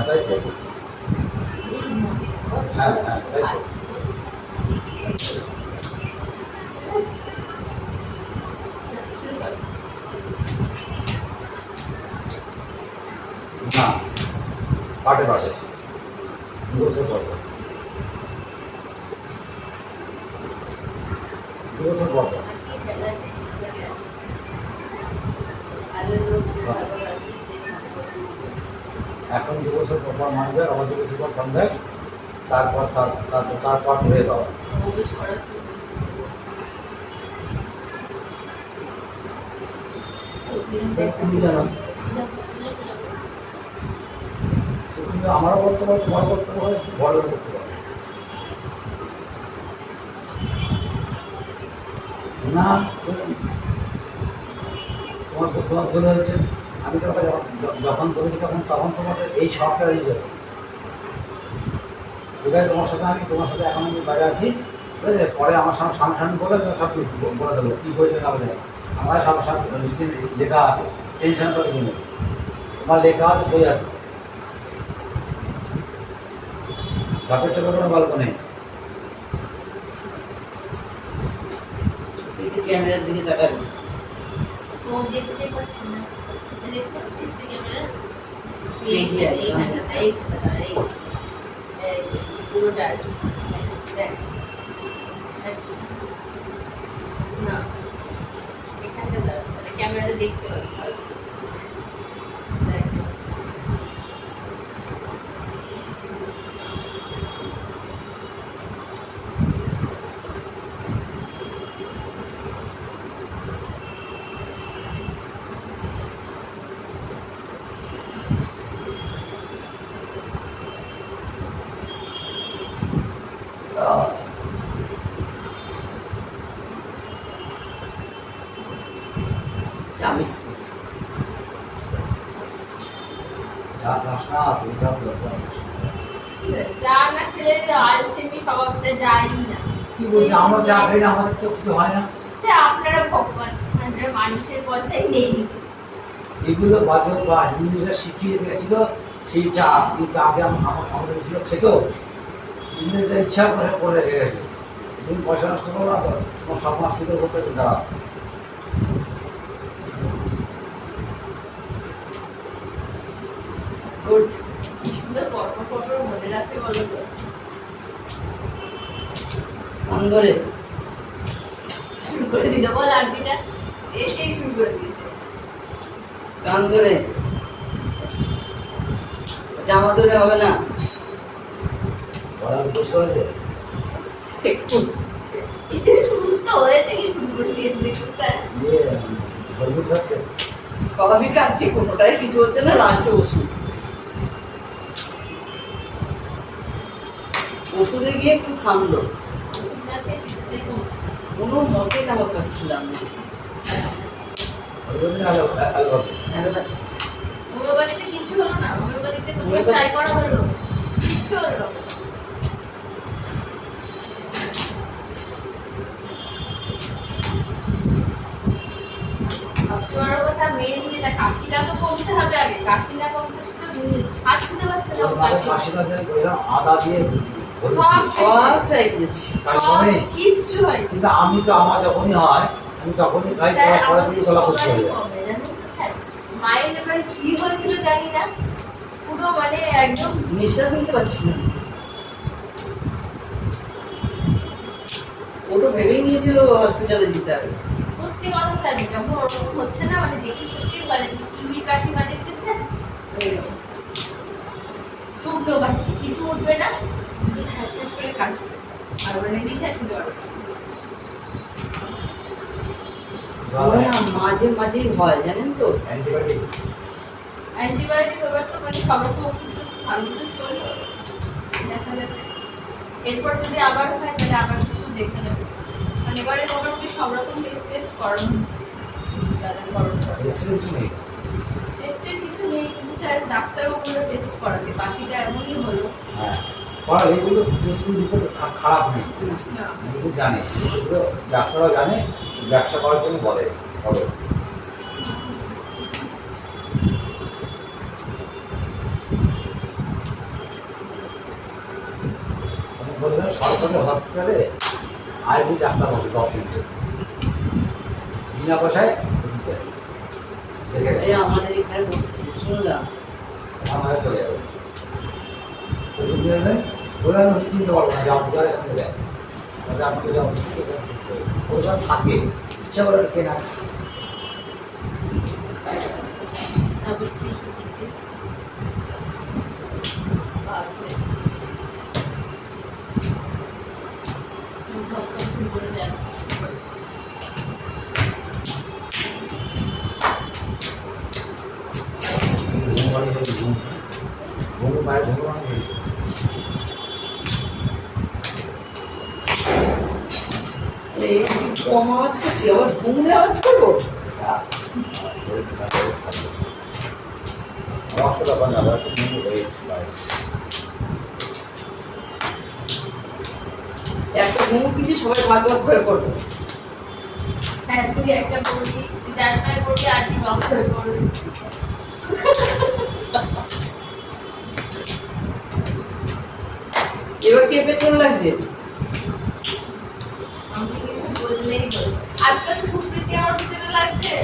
তাই তো, হ্যাঁ হ্যাঁ তাই তো। না পাটে পাটে 2 বছর পর, 2 বছর পর। এখন 2 বছর পর মানবে, আবার 2 বছর পর মানবে, তারপর তারপর ধরে দেওয়া। তুমি জানো, তুমি আমারও করতে পারো, তোমার করতে পারো, বড় করতে পারো না। তোমার ভুল হয়েছে। আমি তোমাকে যখন বলেছি তখন তোমাকে এই শখটা হয়েছে। ঠিক আছে, তোমার সাথে এখন আমি বাইরে আছি, ঠিক আছে, পরে আমার সামনে বলে সব বলে দেবো কী হয়েছে না বলে। আমার সব লেখা আছে, টেনশন করে কিনে তোমার লেখা আছে, সই আছে, বাপের চোখে কোনো গল্প নেই। ক্যামেরার দিকে তাকাবি, ও দেখতে পাচ্ছি না, দেখতে পাচ্ছিস তুই ক্যামেরা? পুরোটা আসবে, দেখ না এখানটা দাঁড়া, ক্যামেরাটা দেখতে পাবি ভালো। চামিস চা না খেলে আলসেমি স্বভাবটা যাই না। কি বলছি, আমরা চা খাই না, আমাদের তো কিছু হয় না। আপনারা ভগবান, আপনারা মানুষের পর্যায়ে নেই। এগুলো বাজে বা ইংরেজরা শিখিয়ে গেছিল, সেই চা চাকে আমাদের ছিল খেত, ইংরেজরা ইচ্ছা করে রেখে গেছে। তুমি পয়সা নষ্ট করো না, তোমার সব মাস ফিরে করতে দাঁড়াও। সুন্দর পরপর পরপর মনে রাখতে বলো তো। কান ধরে শুরু করে দিল বল, আন্টিটা এসেই শুরু করে দিয়েছে। কান ধরে জামা ধরে হবে না, বলার উদ্দেশ্য হয়েছে একটু এসে সুস্থ হয়েছে কি শুরু করে দিয়েছে দেখুন স্যার। ইয়ে বলবুঝ খাচ্ছে। স্বাভাবিক কাটছে, কোনোটাই কিছু হচ্ছে না, লাস্টে ওষুধে গিয়ে একটু থামলো, ওষুধ না খেয়ে কিছুতেই কমছে না। কোনো মতে কামড় খাচ্ছিলাম না। হোমিওপ্যাথিতে কিছু হলো না, হোমিওপ্যাথিতে তো ট্রাই করা হলো, কিচ্ছু হলো না। সবচেয়ে বড় কথা মেন যেটা, কাশিটা তো কমতে হবে আগে, কাশি না কমতে তো শ্বাস নিতে পারছে না। আদা দিয়ে সব ট্রাই করেছি, কিচ্ছু হয় কিন্তু আমি তো, আমার যখনই হয় আমি তখনই খাই, পরে দিয়ে গলা খুশি হয়ে যায়। মায়ের এবার কি হয়েছিল জানি না, পুরো মানে একদম নিঃশ্বাস নিতে পারছি না। ও তো ভেবেই নিয়েছিল হসপিটালে যেতে হবে। সত্যি কথা স্যার, যখন ওরকম হচ্ছে না মানে দেখি সত্যি বলে টিভি কাশি বা দেখতেছেন এরকম শুকনো কাশি, কিছু উঠবে না, শুধু ঠাস ঠাস করে কাশবে আর মানে নিঃশ্বাস নিতে পারবে না। মাঝে মাঝেই হয় জানেন তো, অ্যান্টিবায়োটিক এবার তো মানে সব রকম ওষুধ টষুধ ভালো তো চলবে, দেখা যাবে এরপর যদি আবার হয় তাহলে আবার কিছু দেখতে নেবে। মানে এবারে মোটামুটি সব রকম টেস্ট করানো, টেস্টের কিছু নেই, কিন্তু স্যার ডাক্তারবাবুরা টেস্ট করাতে কাশিটা এমনই হলো। এইগুলো খারাপ নেই, এগুলো জানে, এগুলো ডাক্তাররা জানে, ব্যবসা করার জন্য বলে হবে। হসপিটালে আইবি ডাক্তার বসে 10 দিন ধরে। বিনা পয়সায় ওষুধ দেয়। দেখে এই আমাদের এখানে বসছে শুনলাম। আমার চলে যাবে ওষুধ দিয়ে দেয় বলে আমি ওষুধ কিনতে পারবো না, যা যারা এখান থেকে দেয় তাহলে আপনাকে যা ওষুধ খেতে হবে, ওষুধ খেতে হবে। ওটা থাকে ইচ্ছা করে কেনা। তারপর কি ছুটিতে ভাবছে ধক্কা শুরু করে যায়। ঘুমো পায়ে ঘুমো অনেক এই কম আওয়াজ করছি, আবার ঘুমলে আওয়াজ করবো। একটা ঘুম কিন্তু সবাই ভাগ ভাগ করে করবো। হ্যাঁ তুই একটা পড়বি, তুই ডান পায়ে পড়বি আর তুই বাম পায়ে পড়বি। এবার কে পেছন লাগছে? আমি কিন্তু বললেই হলো। আজকাল সুপ্রীতি আমার পিছনে লাগছে।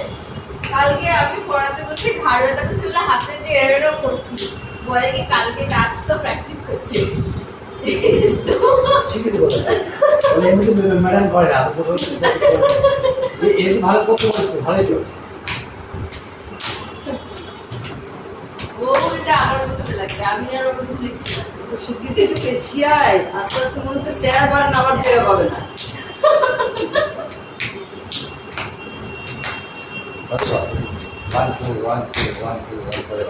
কালকে আমি পড়াতে বসে ঘাড় ব্যথা করছে বলে হাতে এরম করছি। বলে কি কালকে নাচ তো প্র্যাকটিস করছে। ঠিকই তো বলে বলে এমনি ম্যাডাম করে না এর ভালো করতে বলছে ভালোই তো ও উল্টা আমার পিছনে লাগছে, আমি আর ওর পিছনে কি লাগছে। সুপ্রিতে একটু পেছিয়ায়, আস্তে আস্তে মনে হচ্ছে স্যার বার নামার জায়গা পাবে না। আচ্ছা 1 2 1 2 1 2 1 করে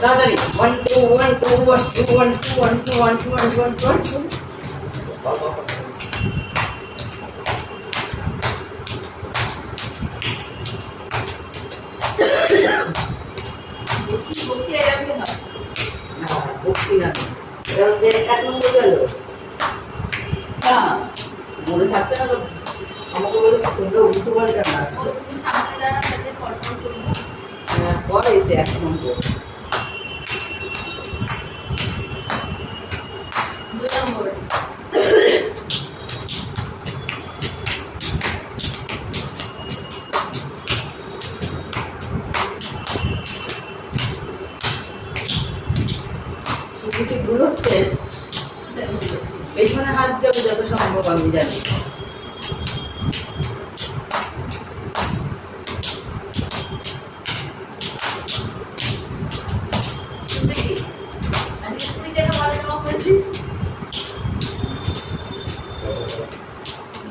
তাড়াতাড়ি 1 2 1 2 1 2 1 2 1 2 1 2 1 2 1 2 বেশি বলতে এরকমই হয়। না বকছি না, এটা হচ্ছে 1 নম্বর গেল। হ্যাঁ মনে থাকছে না তো, আমাকে বলে তোমরা উল্টো পাল্টা না ও তুই সামনে দাঁড়া পেটে ফটফট করবো। পরে এতে 1 নম্বর। 2 নম্বর সুপ্রিতে ভুল হচ্ছে, পেছনে হাত যাবে যত সম্ভব আমি জানি। সুপ্রীতি আজকে তুই যেন বলে জমা করেছিস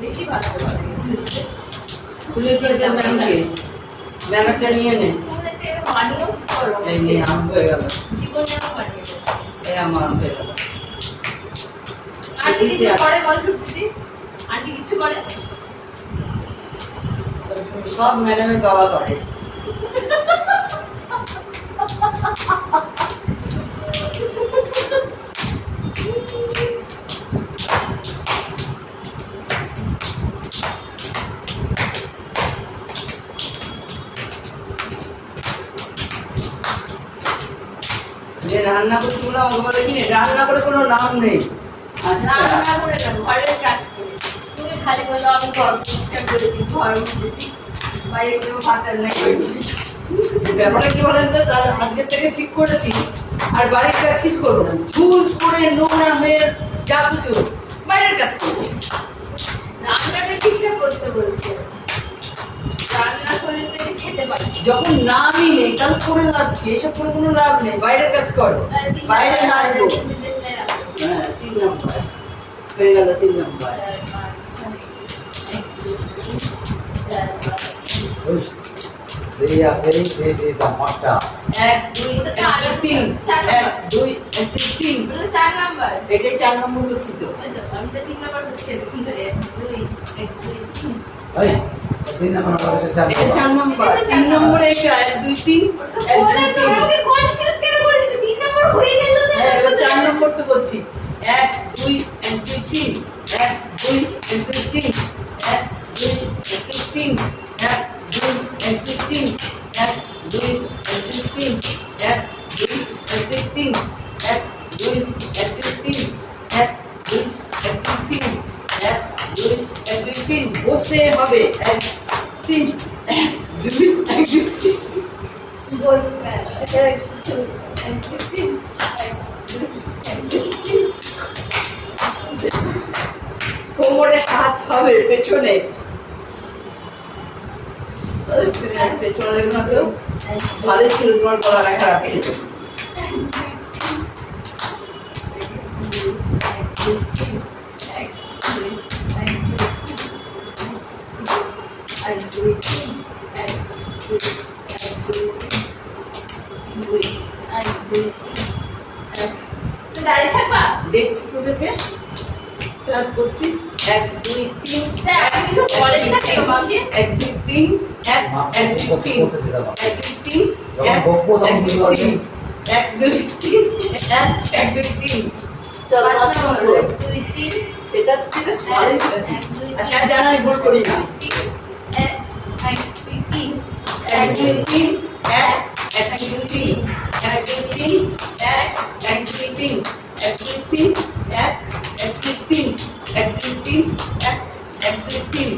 বেশি ভালো করে বলে গেছিস। খুলে দিয়ে যা ম্যামকে, ম্যামটা নিয়ে নে। তুমি একটা এরকম বানিয়েও করো। এই নিয়ে আম হয়ে গেল, জীবনে আমার বানিয়ে দেবো। এই আমার আম হয়ে গেল। আন্টি কিছু করে বল সুপ্রীতি, আন্টি কিছু করে। সব ম্যাডামের বাবা করে। যে রান্না করছি বলে আমাকে বলে কি রান্না করে কোনো নাম নেই। আচ্ছা রান্না করে না, ঘরের কাজ করে। তুমি খালি বলো আমি ঘর পরিষ্কার করেছি, ঘর মুছেছি, বাড়ি এসে ভাত রান্না করেছি। ব্যাপারটা কি বলেন তো, তাহলে আজকের থেকে ঠিক করেছি আর বাড়ির কাজ কিছু করবো না, ঝুল করে নোংরা হয়ে যা কিছু বাইরের কাজ করবো। রান্নাটা ঠিকঠাক করতে বলছে, রান্না করলে তো খেতে পারি। যখন নামই নেই তাহলে করে লাভ কি? এসব করে কোনো লাভ নেই, বাইরের কাজ করো, বাইরে নাচবো। হ্যাঁ 3 নম্বর হয়ে গেল, 3 নম্বর। পাঁচটা 1 2 3 1 2 3 4 নাম্বার। এটাই 4 নম্বর হচ্ছে তো। ওই তো আমি তো 3 নাম্বার হচ্ছে, দেখুন তো 1 2 1 2 3। এই 3 নাম্বার আমাদের এটা 4 নম্বর, 3 নম্বরে এটা 1 2 3 1 2 3। আমাকে কনফিউজ কেন করে দিতে? 3 নাম্বার হয়ে গেল তো। হ্যাঁ এবার 4 নম্বর তো করছি। 1 2 1 2 3 1 2 1 2 3 1 2 1 2 3 1 2 1 2 3 1 2 1 2 3 1 2 1 2 3 1 2 1 2 3 1 2 1 2 3 দুই এক দুই তিন বই এক দুই এক দুই তিন এক দুই এক দুই তিন কোমরে হাত হবে পেছনে পেছনে লেগে না তো ভালো ছিল তোমার গলাটা খারাপ ছিল দাঁড়িয়ে থাকবা দেখছি তোদেরকে স্টার্ট করছিস এক দুই তিন কিছু বলে না তোমাকে এক দুই তিন এক এক দুই তিন করতে দিতে হবে। এক দুই তিন যখন এক বকবো তখন এক দুই বুঝতে পারবে। তিন এক দুই তিন এক এক দুই তিন চল পাঁচ নম্বর দুই তিন সেটা সেটা ভালোই শেখাচ্ছি আচ্ছা আর জানা আমি ভুল করি না এক দুই তিন এক এক দুই তিন এক দুই তিন এক এক দুই তিন এক দুই তিন এক এক দুই তিন এক দুই তিন এক এক দুই তিন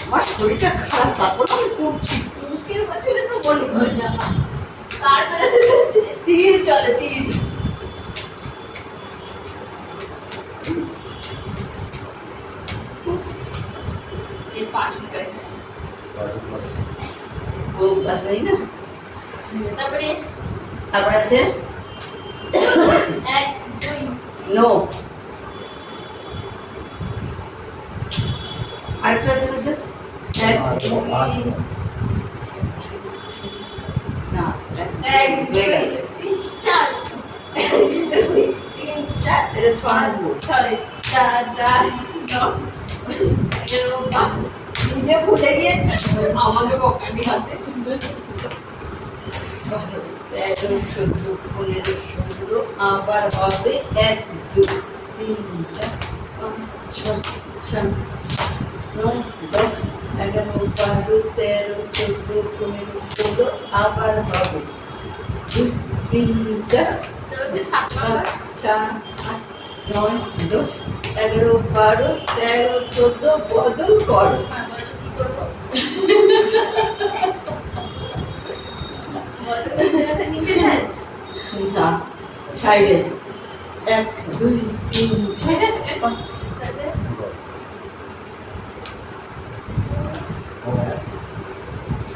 আমার শরীরটা খারাপ তারপর আমি করছি তিনটির বছরে তো বলি না তারপরে তীর চলে তীর এই 5 মিনিট ও বাস নেই না তারপরে তারপরে আছে 1 2 নো আরেকটা আছে না স্যার এক দুই না এক হয়ে গেছে তিন চার দুই তিন চার এটা ছ নম্বর ছয় চার আট নয় এগারো বারো নিজে ভুলে গিয়েছে আমাকে বকানি আছে 13 14 15 16 আবার হবে 1 2 3 4 5 6 7 9 10 11 12 13 14 15 16 আবার হবে 2 3 4 সবচেয়ে 7 নম্বর 4 8 9 10 11 12 13 14 বদল করো কি করবো নিচে যায় না সাইডে 1 2 3 ছেড়ে 4 5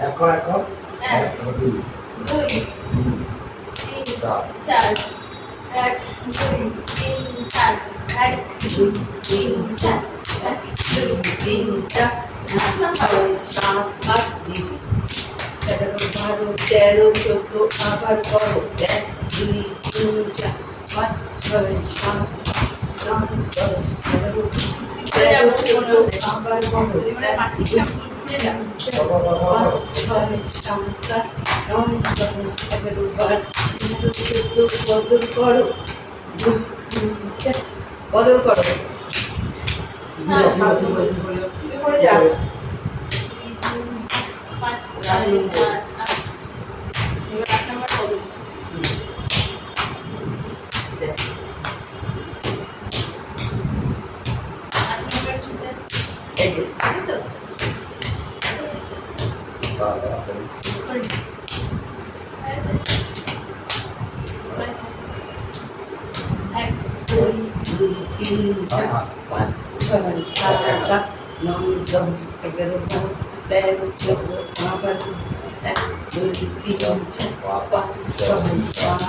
এক কর এক কর এক দুই দুই তিন চার এক দুই তিন চার এক দুই তিন চার এক দুই তিন চার 7 8 দিছি 11 12 13 14 আবার করো 1 2 3 4 5 6 7 9 10 11 আবার করো যদি মানে পাচ্ছিস না ভুলে যাও 5 6 7 8 9 10 11 12 বদল করো 2 3 4 বদল করো কি করে যা পাঁচ ছয় সাত আট এবার 8 নম্বর করো আট নম্বর কি স্যার এই যে এই তো করি এক দুই 2 3 4 5 6 7 8 9 10 11 12 13 14 আবার 1 2 3 4 5 6 7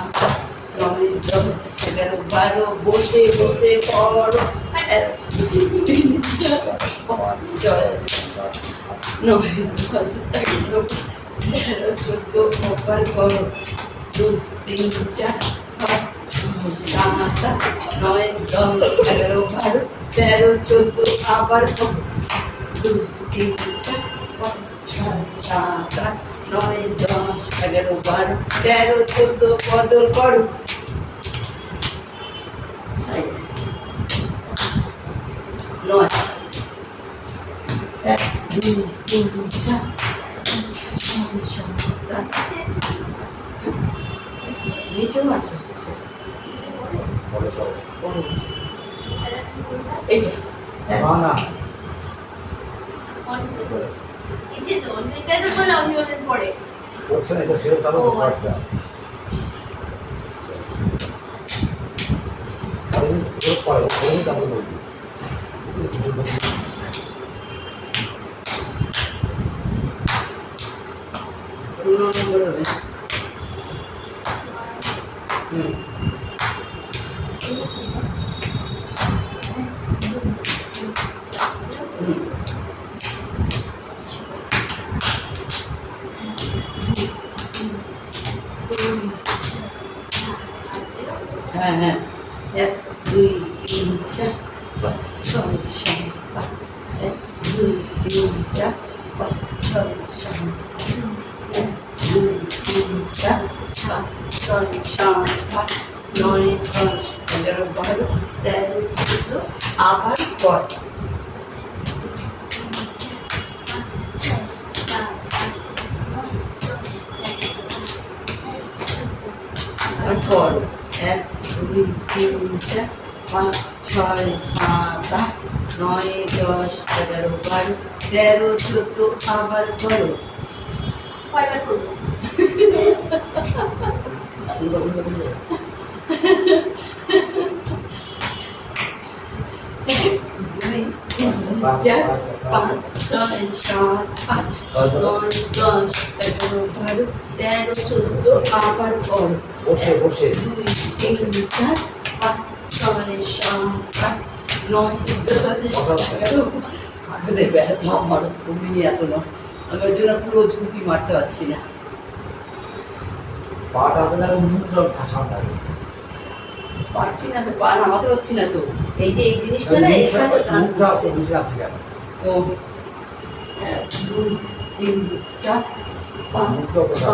9 10 11 12 বসে বসে করো 1 2 3 4 5 6 9 10 11 13 14 আবার করো 2 3 4 5 7 9 10 11 12 13 14 আবার 2 3 4 5 6 7 9 10 11 12 13 14 বদল করো নয় 1 2 3 4 6 7 নিচেও আছে এইটা না না ইচ্ছে তো এটাই তো বললাম অনিয়নের পরে করছে না এটা ফেরত আরো ও, করতে আছে আর আমি ফেরত পারবো ফেরত তারপরে বলবি পনেরো নম্বর হবে হুম হুম হ্যাঁ হ্যাঁ 1 2 3 4 5 6 7 8 1 2 3 4 5 6 7 1 2 3 4 5 6 7 8 9 10 11 12 13 14 আবার পর আর পর 1 2 3 4 5 6 7 8 9 10 11 12 13 14 আবার করো কয়বার করবো তুই কখন বললি দুই তিন চার পাঁচ ছয় সাত আট নয় দশ 11 12 13 14 আবার করো বসে বসে 2 3 4 5 6 7 8 9 10 11 হাঁটতে ব্যথা আমার কমিনি এত না আমি ওই জন্য পুরো ঝুঁকি মারতে পারছি না পাটা হাতে লাগে মুখ জল খাসান থাকে পারছি না তো পা নামাতে পারছি না তো এই যে এই জিনিসটা না এখানে মুখটা বুঝে যাচ্ছে কেন ও 1 2 3 4 5 মুখটা কোথায়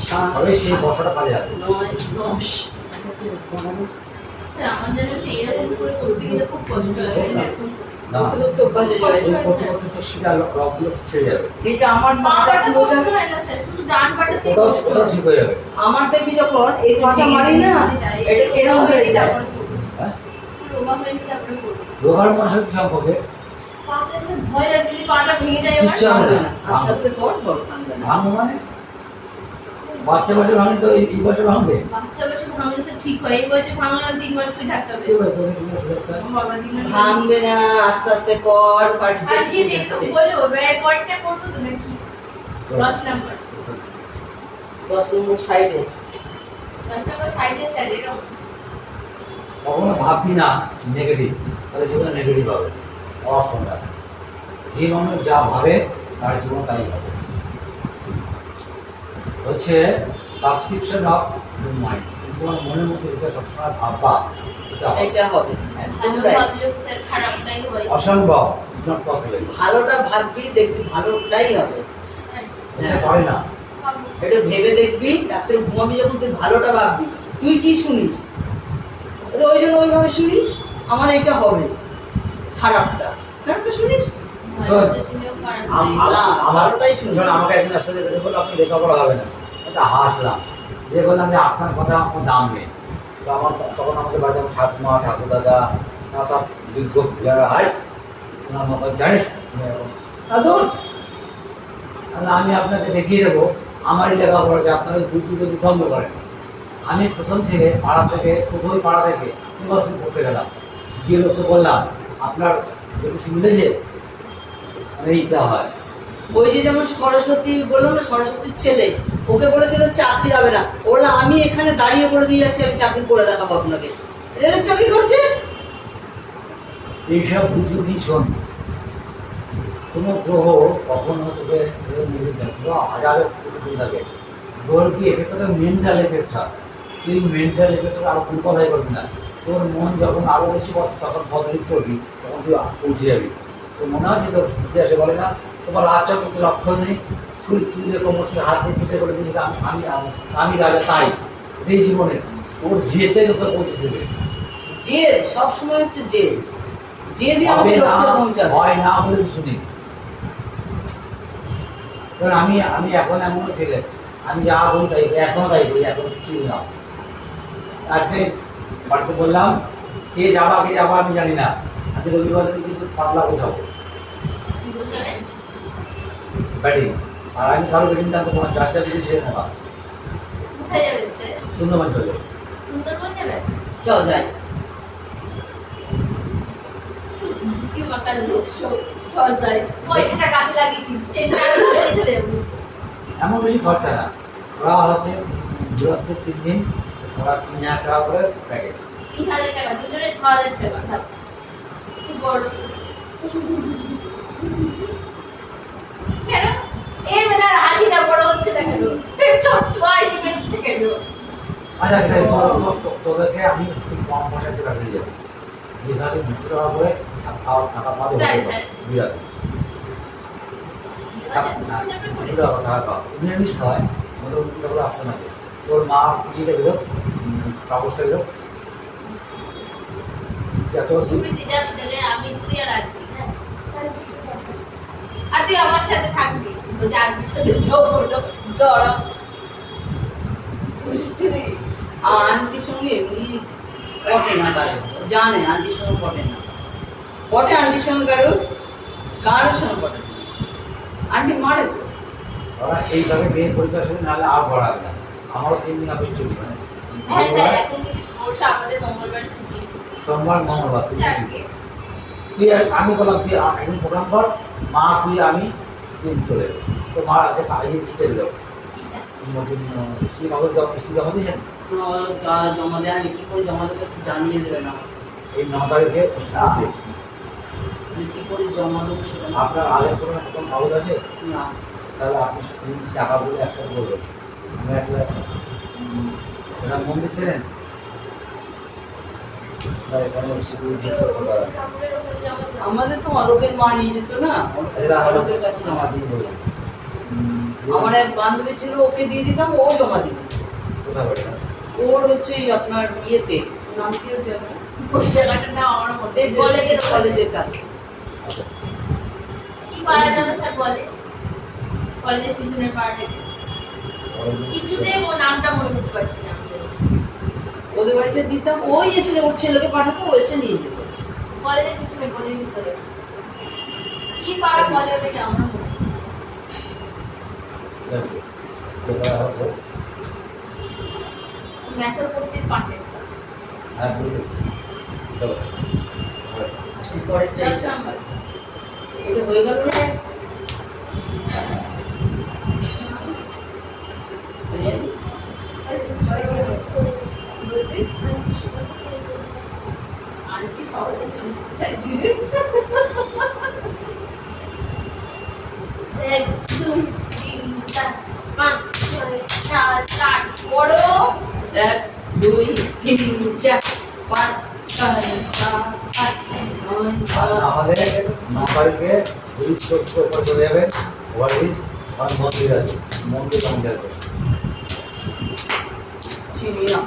6 তবে সেই বসাটা কাজে লাগে 9 10 স্যার আমার জন্য তো এরকম করে করতে গেলে খুব কষ্ট হয় এরকম না তো অভ্যাস হয়ে যাবে এই করতে করতে তো শিরা রকগুলো ছেড়ে যাবে এই যে আমার পাটা পাটা কষ্ট হয় না স্যার শুধু ডান পাটাতে ওটাও কষ্ট ওটাও হয় ঠিক হয়ে যাবে আমার দেখবি যখন এই পাটা মারি না এটা এরকম হয়ে যায় হ্যাঁ রোগা হয়নি তারপরে করবো রোগার মানুষের কি সম্পর্কে পাটা স্যার ভয় লাগে যদি পাটা ভেঙে যায় আমার কিচ্ছু হবে না আস্তে আস্তে পর পর ভাঙবে না ভাঙবো মানে বাচ্চা বয়সে ভাঙে তো এই বয়সে ভাঙবে বাচ্চা বয়সে ভাঙলে স্যার ঠিক হয় এই বয়সে ভাঙলে 3 মাস শুয়ে থাকতে হবে কি হবে তোকে কি করে সুযোগটা আমার বাবা 3 মাস ভাঙবে না আস্তে আস্তে পর পাটি আজকে যেহেতু বলবো বেড়াই পরটা করবো তো নাকি 10 নাম্বার 10 নম্বর সাইডে 10 নাম্বার সাইডে স্যার এরকম কখনো ভাববি না নেগেটিভ তাহলে জীবনে নেগেটিভ হবে অসংখ্য যে মানুষ যা ভাবে তার জীবন তাই হবে হচ্ছে সাবস্ক্রিপশন অফ মাইন্ড তোমার মনের মধ্যে যেটা সবসময় ভাববা সেটা হবে। এটা হবে একদম ভালো right। ভাবলেও স্যার খারাপটাই হয় অসম্ভব নট পসিবল ভালোটা ভাববি দেখবি ভালোটাই হবে এটা পারে না ভাবো। এটা ভেবে দেখবি রাত্রে ঘুমাবি যখন তুই ভালোটা ভাববি তুই কি শুনিস ওই জন্য ওইভাবে শুনিস আমার এটা হবে খারাপটা খারাপটা শুনিস শোন, শুনেও খারাপ আম- লাগে। আম- আমার ভালোটাই শুনবি। শোন, আমাকে একদিন আসলে দেখে বললো আপনি লেখাপড়া হবে না এটা হাসলাম যে বললাম যে আপনার কথা আমার দাম নেই তো আমার তখন আমাদের বাড়িতে আমার ঠাকুমা ঠাকুর দাদা সব বিজ্ঞ যারা হয় ওনার মতো জানিস দাদু আমি আপনাকে দেখিয়ে দেবো আমারই লেখাপড়া আছে আপনাকে বুঝতে যদি বন্ধ করেন আমি প্রথম থেকে প্রথমে পাড়া থেকে ইউনিভার্সিটি পড়তে গেলাম গিয়ে লোককে বললাম আপনার যদি মিলেছে মানে ইচ্ছা হয় ওই যে যেমন সরস্বতী বললো না সরস্বতীর ছেলে ওকে বলেছিল চাকরি হবে না ওরা আমি এখানে দাঁড়িয়ে করে দিয়ে যাচ্ছি আমি চাকরি করে দেখাবো আপনাকে রেলের চাকরি করছে এইসব বুঝু কি শোন কোনো গ্রহ কখনো তোকে হাজার কোটি থাকে গ্রহের কি এফেক্ট থাকে মেন্টাল এফেক্ট হয় তুই মেন্টাল এফেক্টটা আরো দুর্বলাই করবি না তোর মন যখন আরো বেশি তখন পজিটিভ করবি তখন তুই পৌঁছে যাবি তো মনে আছে তোর ইতিহাসে বলে না তোমার রাজা করতে লক্ষ্য নেই ছুরি তুলে কোমর থেকে হাত দিয়ে দিতে বলে দিয়েছে আমি রাজা তাই এই জীবনে ওর যেতে তোকে পৌঁছে দেবে জেদ সবসময় হচ্ছে জেদ জেদই হবে আমাকে না লক্ষ্যে পৌঁছাবে হয় না বলে কিছু নেই কারণ আমি এখন এমন ছেলে আমি যা বলি তাই এখনো তাই বলি এখন ঠিক না আজকে বাড়িতে বললাম কে যাবা আমি জানি না আমি রবিবার দিন কিন্তু পাতলা বোঝাবো কি বলতে হবে? ব্যাটিং। আর আমি কারো ব্যাটিং টানতে কোনো চার চার দিকে ছেড়ে নেবা কোথায় যাবে স্যার? সুন্দরবন চলে সুন্দরবন যাবে? চল যাই। ঝুঁকি মাতার লোক সব। চল যাই, পয়সাটা কাজে লাগিয়েছি, ট্রেনটা চলে যাবো। এমন বেশি খরচা না। ওরা হচ্ছে 2 দিন ওরা 3,000 টাকা করে প্যাকেজ। 3,000 টাকা, দুজনে 6,000 টাকা। থাক, খুব বড় লোক। কেন এর বেলা হাসিটা বড় হচ্ছে না কেন? ছোট্ট হাসি বেরোচ্ছে কেন? আচ্ছা ঠিক আছে, তোদেরকে আমি একটু কম পয়সাতে কাটিয়ে যাবো। দীঘাতে 200 টাকা করে থাকা পাবো কোথায় স্যার? দীঘাতে। টাকা 200 টাকা থাকা পাবো, নিরামিষ খাওয়ায় মোটামুটি করে আসতে মাঝে। তোর মা ইয়েটা বেরোক, কাগজটা বেরোক। তোর সুপ্রীতি যাবি তাহলে? আমি, তুই আর আন্টি, হ্যাঁ? আর তুই আমার সাথে থাকবি, বলছে আন্টির সাথে ঝগড়া জড়া দুষ্টুমি। আন্টির সঙ্গে এমনি পটে না কারো, জানে আন্টির সঙ্গে পটে না। পটে আন্টির সঙ্গে কারোর সঙ্গে পটে না। আন্টি মারে তো। ওরা এইভাবে বিয়ের পরীক্ষার সাথে নাহলে আর পড়াবে না। আমারও 3 দিন অফিস ছুটি, মানে হ্যাঁ স্যার, এখন কিন্তু সমস্যা, আমাদের মঙ্গলবারে ছুটি। সোমবার মঙ্গলবার তুই আজকে তুই আমি বললাম তুই একদিন প্রোগ্রাম কর, মা তুই আমি তুই চলে যাবো। তো মা আগে কাগজ চলে যাবো। স্কুল কাগজ জমা দিয়েছেন জমা দেয়, আমি কি করে জমা দেবো একটু জানিয়ে দেবেন আমাকে। এই 9 তারিখে। আমি কি করে জমা দেবো সেটা না। আপনার আগে কোনো কাগজ আছে? না, তাহলে আপনি টাকাগুলো একসাথে করবেন। আমি একটা এটা মন্দির ছিলেন এখানে সিকিউরিটি ঠাকুরের ওখানে জমা দিলাম। আমাদের তো অলোকের মা নিয়ে যেত না, অলোকের কাছে জমা দিত। আমার এক বান্ধবী ছিল, ওকে দিয়ে দিতাম, ও জমা দিত। কোথায় বাড়ি? ওর হচ্ছে এই আপনার ইয়েতে, নাম কি হচ্ছে আপনার? ওই জায়গাটার নাম আমার মধ্যে কলেজের কলেজের কাছে। আচ্ছা, কি পারা যাবে স্যার বলে? কলেজের পিছনের পাড়াটাকে কিছুতেই ও নামটা মনে করতে পারছি না। ওদের বাড়িতে দিতাম, ওই এসে ওর ছেলেকে পাঠাতো, ও এসে নিয়ে যেত। কলেজের পিছনে, কলেজের ভিতরে কি পাড়া বলে ওটাকে আমরা বলি। যাকে যেটা হবে ম্যাথের পড়তির পাশে হ্যাঁ বুঝতে চলো পরেরটা 10 নাম্বার। এটা হয়ে গেল না? আন্টি সহজে চলে চাইছি। 1 2 3 4 5 6 7 8 বড় 1 2 3 4 5 6 7 8 9 আমাদের 10 9 তারিখে ব্রিজ করতে উপর চলে যাবেন। ওভারব্রিজ আর মন্দির আছে, মন্দির কাউন্টার করে চিনি না।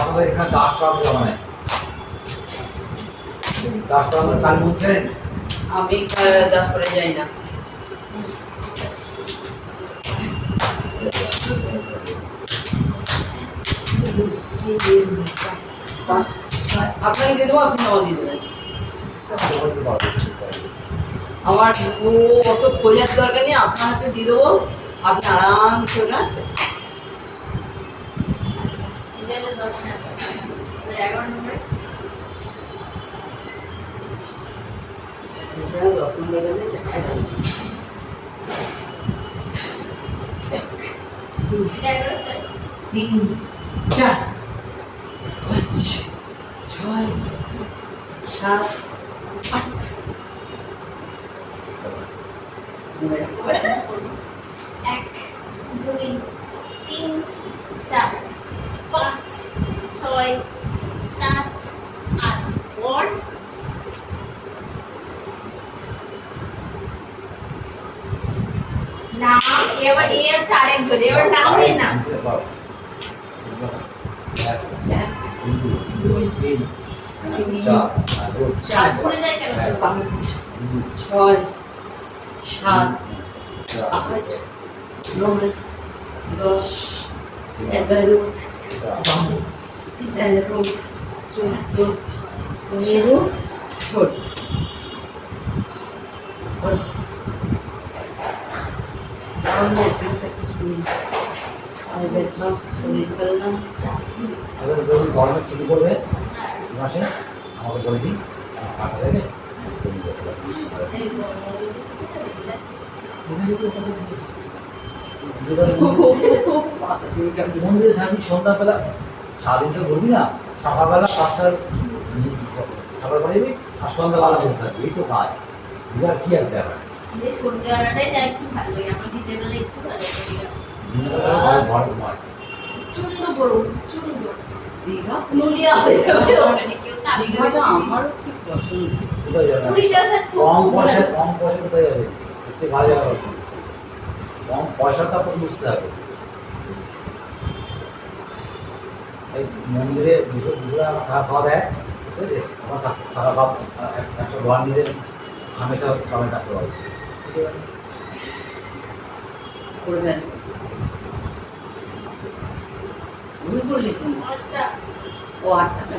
আমাদের এখানে 10 টাকা জমা নেয়। 10 টাকা মানে কাল মুছছেন। আমি দাস করে যাই না। আপনাকে দিয়ে দেবো, আপনি জমা দিয়ে দেবেন। আমার ও অত খোঁজার দরকার নেই, আপনার হাতে দিয়ে দেবো, আপনি আরামসে ওটা। এটা হলো 10 নাম্বার। 11 নম্বর 10 নম্বর গেলে 11 স্যার। 3 4 5 6 7 8 1 2 3 4 5 6 7 8 और নাম এবার এ আছে আরেকজন, এবার নামই না। 7 ভুলে যায় কেন? 6 7 হয়েছে। 9 10 11 12 13 14 15 ছোট শরীর ভালো না এবার যখন গরমের ছুটি পড়বে মাসে আমাকে বলবি পাঠা থেকে সেই গরমের মাথা দিয়ে কামড়ে মন্দিরে থাকবি সন্ধ্যাবেলা সারাদিন তো ঘুরবি না সকালবেলা 5টার সকালবেলা যাবি আর সন্ধ্যাবেলা বসে থাকবি এই তো কাজ দিঘার কি আছে ব্যাপার সন্ধ্যাবেলাটাই যাই খুব ভালো লাগে আমার দিনের বেলায় খুব ভালো লাগে দিনের বেলা ঘরে ঘুমায় চুন্ড করো চুন্ড দীঘা নুলিয়া হয়ে যাবে ওখানে কেউ থাকবে দীঘাটা আমারও ঠিক পছন্দ কোথায় যাবে পুরী যাওয়া স্যার তো কম পয়সা কোথায় যাবে একটু ভালো যাবে কম পয়সাটা তো বুঝতে হবে এই মন্দিরে 200 টাকা থাকা খাওয়া দেয় ঠিক আছে আমার থাকা খাওয়া একটা ঘর নিলে হামেশা সবাই থাকতে পারবে ঠিক আছে করে দেন ভুল করলি তুমি একটা ও 8 টাকা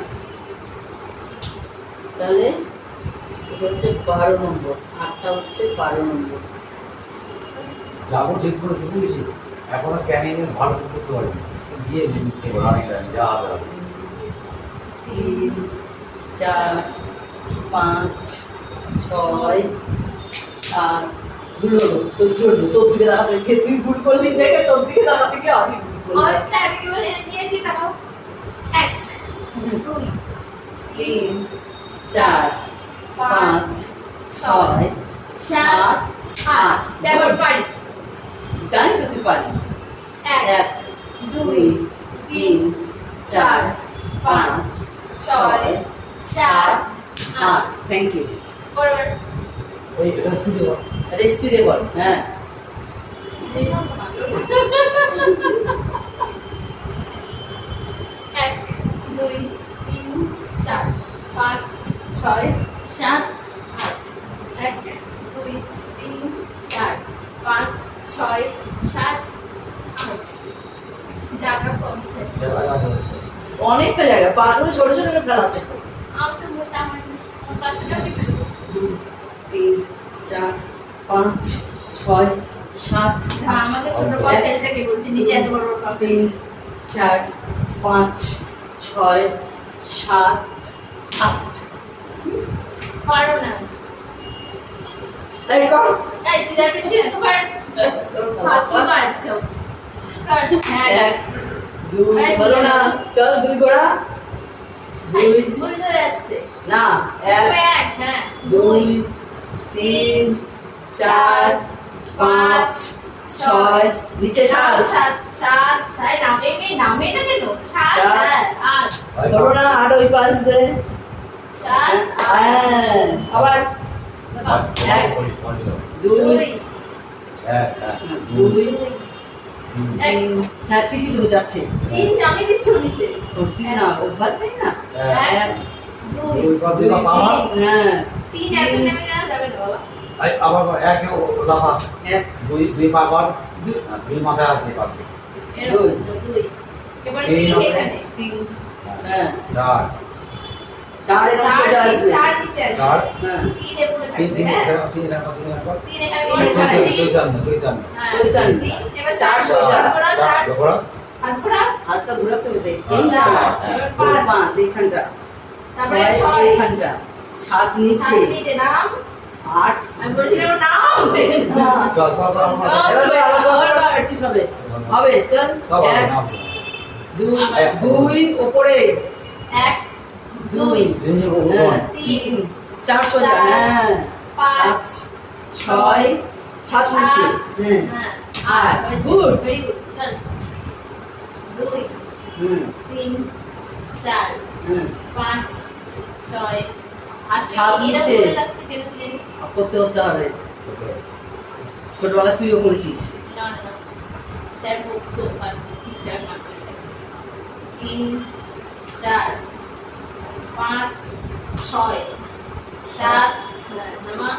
তাহলে এটা হচ্ছে 12 নম্বর 8টা হচ্ছে 12 নম্বর যাবো ঠিক করেছি বুঝেছিস এখনো ক্যানিংয়ে ভালো করতে পারবি গিয়ে রানিং লাইন যা হবে হবে 3 4 5 6 7 ভুল হলো তোর জন্য তোর দিকে দাঁড়াতে গিয়ে তুই ভুল করলি দেখে তোর দিকে দাঁড়াতে গিয়ে আমি ভুল করলাম আচ্ছা কি বলে দিয়ে দি তাকাও 1 2 3 4 5 6 7 8 দেখো পারি জানি তো তুই পারিস 1 2 3 4 5 6 7 8 থ্যাংক ইউ বরাবর ওই এটা স্পিডে কর রেসপিরে কর হ্যাঁ এটা ভালো 1 2 3 4 5 6 7 8 1 2 3 4 5 6 7 8 জায়গা কমছে জায়গা আছে অনেকটা জায়গা পার করে ছোট ছোট করে ফেলা শেখো আমি তো মোটা মানুষ আমার পাশে 2 3 4 5 6 7 আমাকে ছোট পা ফেলতে কে বলছি নিজে এত বড় বড় পা 3 4 5 6 7 8 পারো না এই কর এই তুই যাবি না তো কর হাত কি মারছো কর হ্যাঁ এক দুই বলো না চল দুই গোড়া দুই বুঝতে যাচ্ছে না এক এক হ্যাঁ দুই তিন চার পাঁচ ছয় নিচে সাত সাত সাত তাই নামে নামে না কেন সাত সাত। হ্যাঁ, আট বলো না আট ওই পাশ দে সাত হ্যাঁ আবার এক দুই দুই দুই দুই তিন হ্যাঁ ঠিকই তো যাচ্ছে তিন নামে দিচ্ছ নিচে করতি না অভ্যাস নেই না এক দুই দুই পা দুই পা পাওয়া হ্যাঁ তিন এত নেমে গেলে যাবে না বাবা আবার এক লাফা এক দুই পা কর দুই দুই মাথা হাত দিয়ে পাচ্ছে এরকম দুই এবার তিন তিন হবে। এখানে তিন হ্যাঁ চার চার এরকম সোজা আসবে চার নিচে আসবে চার হ্যাঁ তিন এ পড়ে তিন থাকবে তিন হ্যাঁ তিন কর তিন এখানে তিন পড়ে এখানে, থাকবে চৈতন্য চৈতন্য হ্যাঁ, চৈতালি। তিন এবার চার চার সোজা। হাত ঘোরা চার ঘোরা হাত ঘোরা হাতটা ঘুরাতে হবে এই আচ্ছা, চার হ্যাঁ। এবার পাঁচ পাঁচ এইখানটা তারপরে ছয় ছয় এইখানটা সাত নিচে সাত নিচে নাম আট আমি বলেছিলাম নাম চল কর কর আমার এবার আবার প্র্যাকটিস হবে হবে চল সব এক নাম দুই এক, দুই উপরে এক দুই দিন হ্যাঁ তিন তিন চার সোজা চার, হ্যাঁ পাঁচ ছয় সাত নিচে হ্যাঁ হ্যাঁ আট আর গুড ভেরি গুড চল দুই হুম তিন চার হুম পাঁচ ছয় আর সাত এটা নিচে। বলে লাগছে কেন কি জানি করতে করতে হবে ছোটবেলা তুইও করেছিস না না না স্যার বকতো আর ঠিকঠাক না করে তিন চার পাঁচ ছয় সাত নামা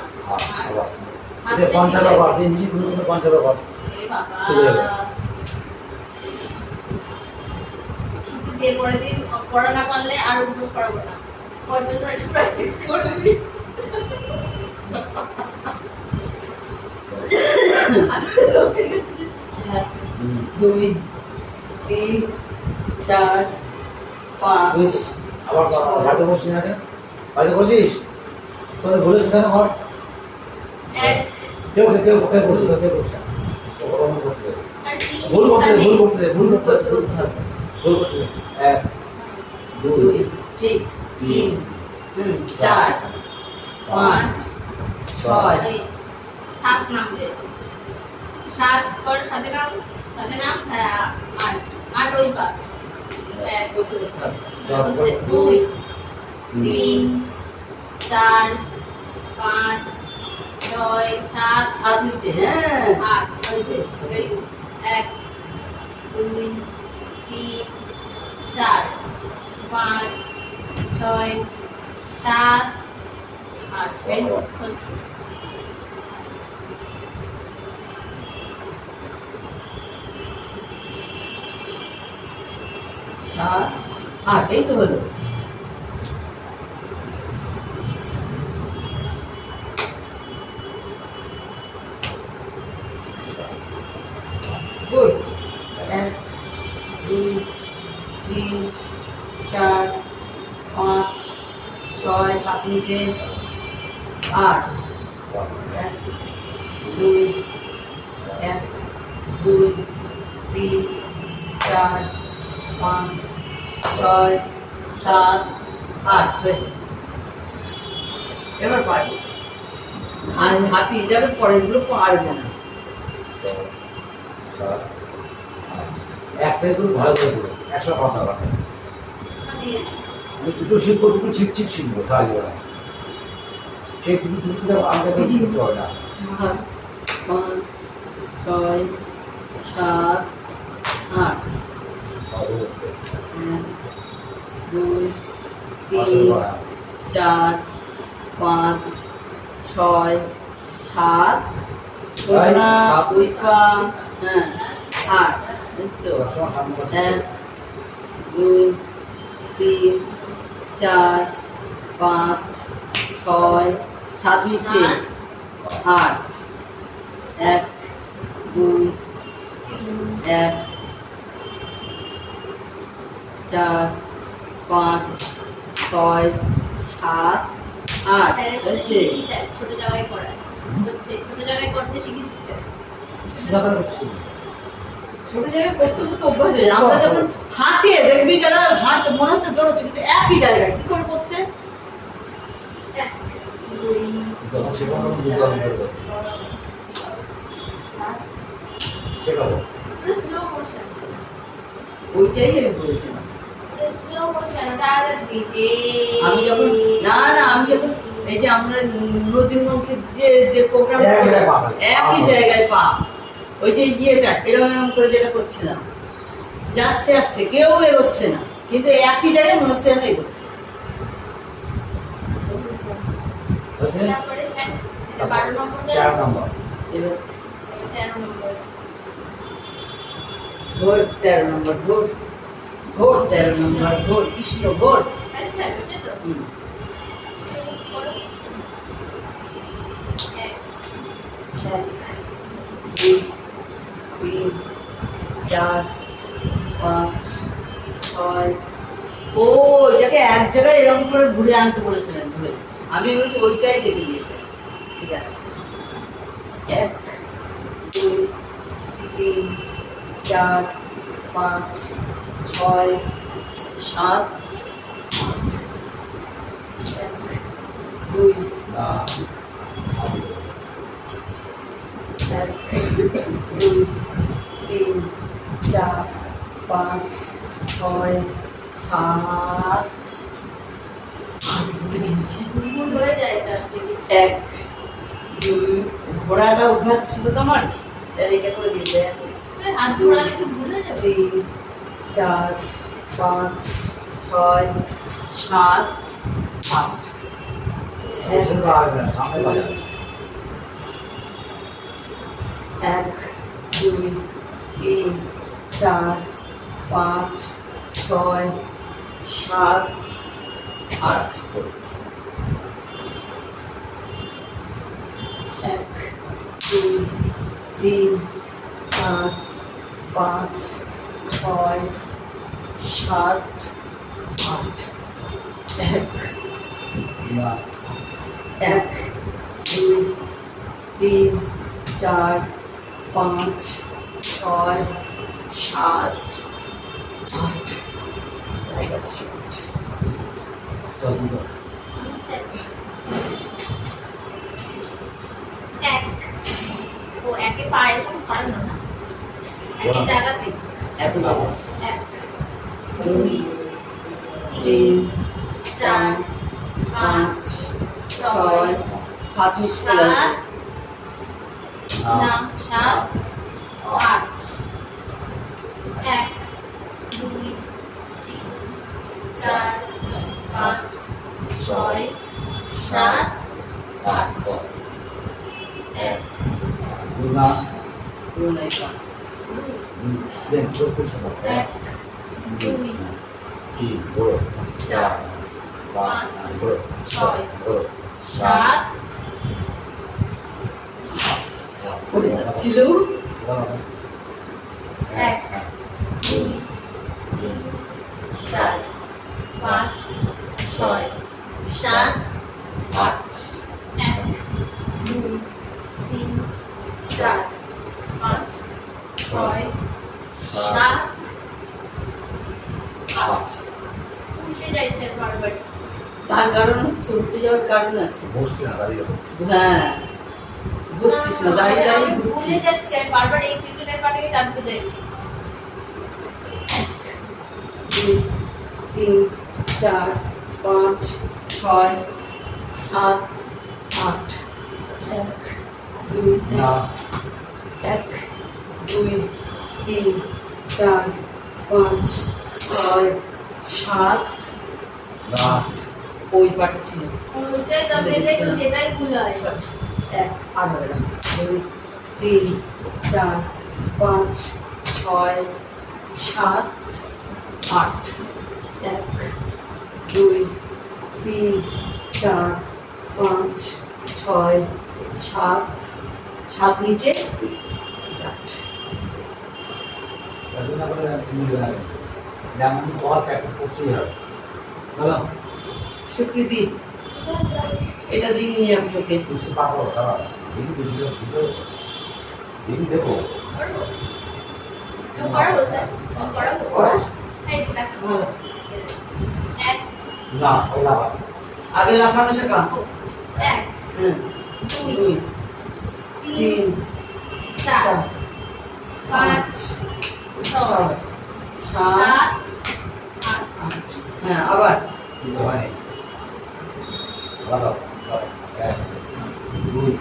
আট পঞ্চান্ন কর তিন নিচে কোনো পঞ্চান্ন কর এ বাবা চলে যাবে। ছুটি দিয়ে পরে দিন পড়া না পারলে আর অভ্যাস করাবো না। কয়দিন ধরে প্র্যাকটিস করবি? এক, দুই, তিন, চার, পাঁচ, বুঝ আবার বাড়িতে বসিস না কেন? বাড়িতে বসিস তোদের বলেছ কেন ঘর এক কেউ বসিস কেউ বসিস করতে দেবে আর তিন ভুল করতে এখানে। দে ভুল করতে দে করতে হবে। ভুল করতে দে এক দুই দুই, ঠিক, তিন, চার, পাঁচ, ছয়, ওই, সাত নামবে। সাত কর, সাথে নাম, সাথে নাম, আট। আট ওই পাশ। এক, করতে করতে হবে। হচ্ছে দুই, তিন, চার, পাঁচ, ছয়, সাত, হাত নিচে, হ্যাঁ। আট। হয়েছে, very good। এক, দুই, তিন, চার, পাঁচ, ছয়, সাত, আট। very good, হচ্ছে। সাত, আট, এই তো হলো। গুড। এক, দুই, তিন, চার, পাঁচ, ছয়, সাত নিচে, আট। এক, দুই, এক, দুই, তিন, চার, পাঁচ, ছয়, সাত, আট। হয়েছে। এবার পারবে। আর হাঁপিয়ে যাবে, পরেরগুলো পারবে না। ছয়, সাত, আট। একটাই করে ভালো করে দেবো 100 কথা বলে আমি দিয়েছি। আমি দুটো শিখবো দুটো ঠিক শিখবো সারা জীবনে সেই দুটো আমাকে দেখি করতে হবে না চার, পাঁচ, ছয়, সাত, আট। ভালো হচ্ছে এক, দুই, আসল তিন, করা চার, পাঁচ, ছয়, সাত, তাই, না, সাত। দুই পা, হ্যাঁ, আট। এই তো। সবসময় সামনে কথা এক, দুই, তিন, চার, পাঁচ, ছয়, সাত নিচে, আট। এক, দুই, এক, চার, পাঁচ, ছয়, সাত, আট। স্যারের কাছে হয়েছে। শিখেছি স্যার, ছোট জায়গায় করা হচ্ছে, ছোট জায়গায় করতে শিখেছি স্যার। দরকার হচ্ছে ছোট জায়গায় করতে করতে অভ্যাস হয়ে যায়। আমরা যখন হাঁটে দেখবি যারা হাঁটছে মনে হচ্ছে জোর হচ্ছে, কিন্তু একই জায়গায় কি করে করছে? এক, দুই, যখন শেখানো বুঝতে হবে যাচ্ছে সাত, শেখাবো পুরো slow motion, ওইটাই আমি বলেছিলাম। পুরো slow motion, ওটা আগে দিতে। আমি যখন আমি যখন এই যে আমরা নজিমুখের যে প্রোগ্রাম এক জায়গায় পা থাকে। একই জায়গায় পা, ওই যে ইয়েটা এরকম করে যেটা করছিলাম, যাচ্ছে আসছে কেউ এগোচ্ছে না, কিন্তু একই জায়গায় মনে হচ্ছে যেন এগোচ্ছে। হচ্ছে তারপরে স্যার, এটা 12 নম্বর গেল, 13 নম্বর এবার এটা 13 নম্বর। ভোর 13 নম্বর, ভোর ভোর 13 নম্বর, ভোর কৃষ্ণ ভোর। তাই স্যার, ওটা তো? হুম। করো। এক, এক, দুই, তিন, চার, পাঁচ, ছয়। ও এটাকে এক জায়গায় এরকম করে ঘুরে আনতে বলেছিলেন, ভুলে গেছি আমি। বলছি ওইটাই লিখে দিয়েছে। ঠিক আছে। এক, দুই, তিন, চার, পাঁচ, ছয়, সাত, আট। এক, দুই, না এক, দুই, তিন, চার, পাঁচ, ছয়, সাত, আট। ভুল হয়ে যায় এটা দেখেছি। এক, দুই, ঘোড়াটা অভ্যাস ছিল তো আমার, স্যার এটা করে দিয়েছে। স্যার, হাত ঘোরালে কি ভুল হয়ে যাবে? তিন, চার, পাঁচ, ছয়, সাত, আট। পেছনে পা আসবে না সামনে পা যাবে এক, দুই, তিন, চার, পাঁচ, ছয়, সাত আট এক দুই তিন চার পাঁচ ছয় সাত আট এক না এক দুই তিন চার পাঁচ ছয় সাত আট জায়গা আছে। চল দুটো এক ও একে পা এরকম সরানো না এক জায়গাতে এক বাবা এক দুই তিন তিন চার পাঁচ ছয় সাত নিচে চলে সাত আসবে। না সাত আট এক দুই তিন চার পাঁচ ছয় সাত আট এক না পুরো নাই পা। দুই দেন চোখের সময় এক দুই তিন বড় চার পাঁচ বড় ছয় বড় সাত সাত পড়ে যাচ্ছিল এক দুই তিন চার পাঁচ ছয় সাত আট এক দুই তিন চার পাঁচ ছয় সাত আট উল্টে যাইছে বারবার তার কারণ হচ্ছে উঠে যাওয়ার কারণ আছে। বসছে না দাঁড়িয়ে বসছে হ্যাঁ বসছিস না, দাঁড়িয়ে দাঁড়িয়ে ভুলে ঘুরছিস। যাচ্ছে আমি বারবার এই পিছনের পাটাকে টানতে যাচ্ছি দুই তিন চার পাঁচ ছয় সাত আট এক দুই না এক দুই তিন চার পাঁচ ছয় সাত না ওই পাটা ছিল। ওইটাই তো এটাই তো যেটাই ভুল হয় এক আর হবে না। দুই তিন চার পাঁচ ছয় সাত আট এক দুই তিন চার পাঁচ ছয় সাত সাত নিচে আট। না করে মিলবে না যেমন কল প্র্যাকটিস করতেই হবে চলো স্বীকৃতি এটা দিননি আমি ওকে। কিছু পাবো দাঁড়া দেখি ভিডিও ভিডিও দেখি দেখো তো করা হচ্ছে করা করা? এই দেখ ভালো। না এক ওলা আগে লাফানো শেখা। এক হ্যাঁ দুই দুই তিন তিন চার চার পাঁচ ছয় সাত সাত আট আট। হ্যাঁ আবার কিন্তু হয়নি দাঁড়াও এক দুই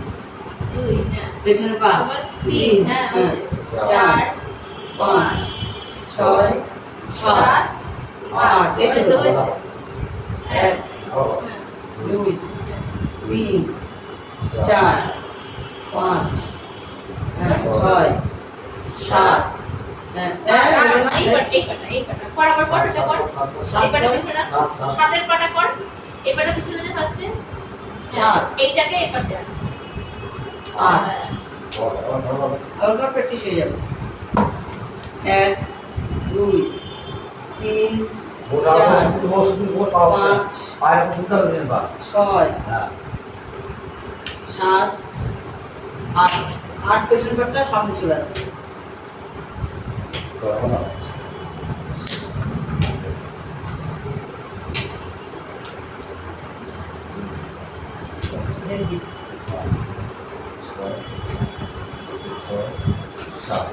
দুই হ্যাঁ পেছনে পা আবার তিন হ্যাঁ হ্যাঁ চার পাঁচ ছয় সাত সাত আট। এই তো এই তো হয়েছে এক আবার দুই তিন চার পাঁচ হ্যাঁ ছয় সাত হ্যাঁ এই পাটা কর আবার পাটাটা কর এই পাটা পিছনে রাখ সাত সাত হাতের পাটা কর এই পাটা পিছনে দে ফার্স্টে সাত এইটাকে এই পাশে রাখ আট। আবার প্র্যাকটিস হয়ে যাবে। এক দুই তিন বস বস বস পাওয়া পাঁচ পায়ের উপর তুলতে হবে বা ছয় হ্যাঁ সাত আট। আট পেছন পাটটা সামনে চলে আসে। তো এখন দেখবি ছয় ছয় সাত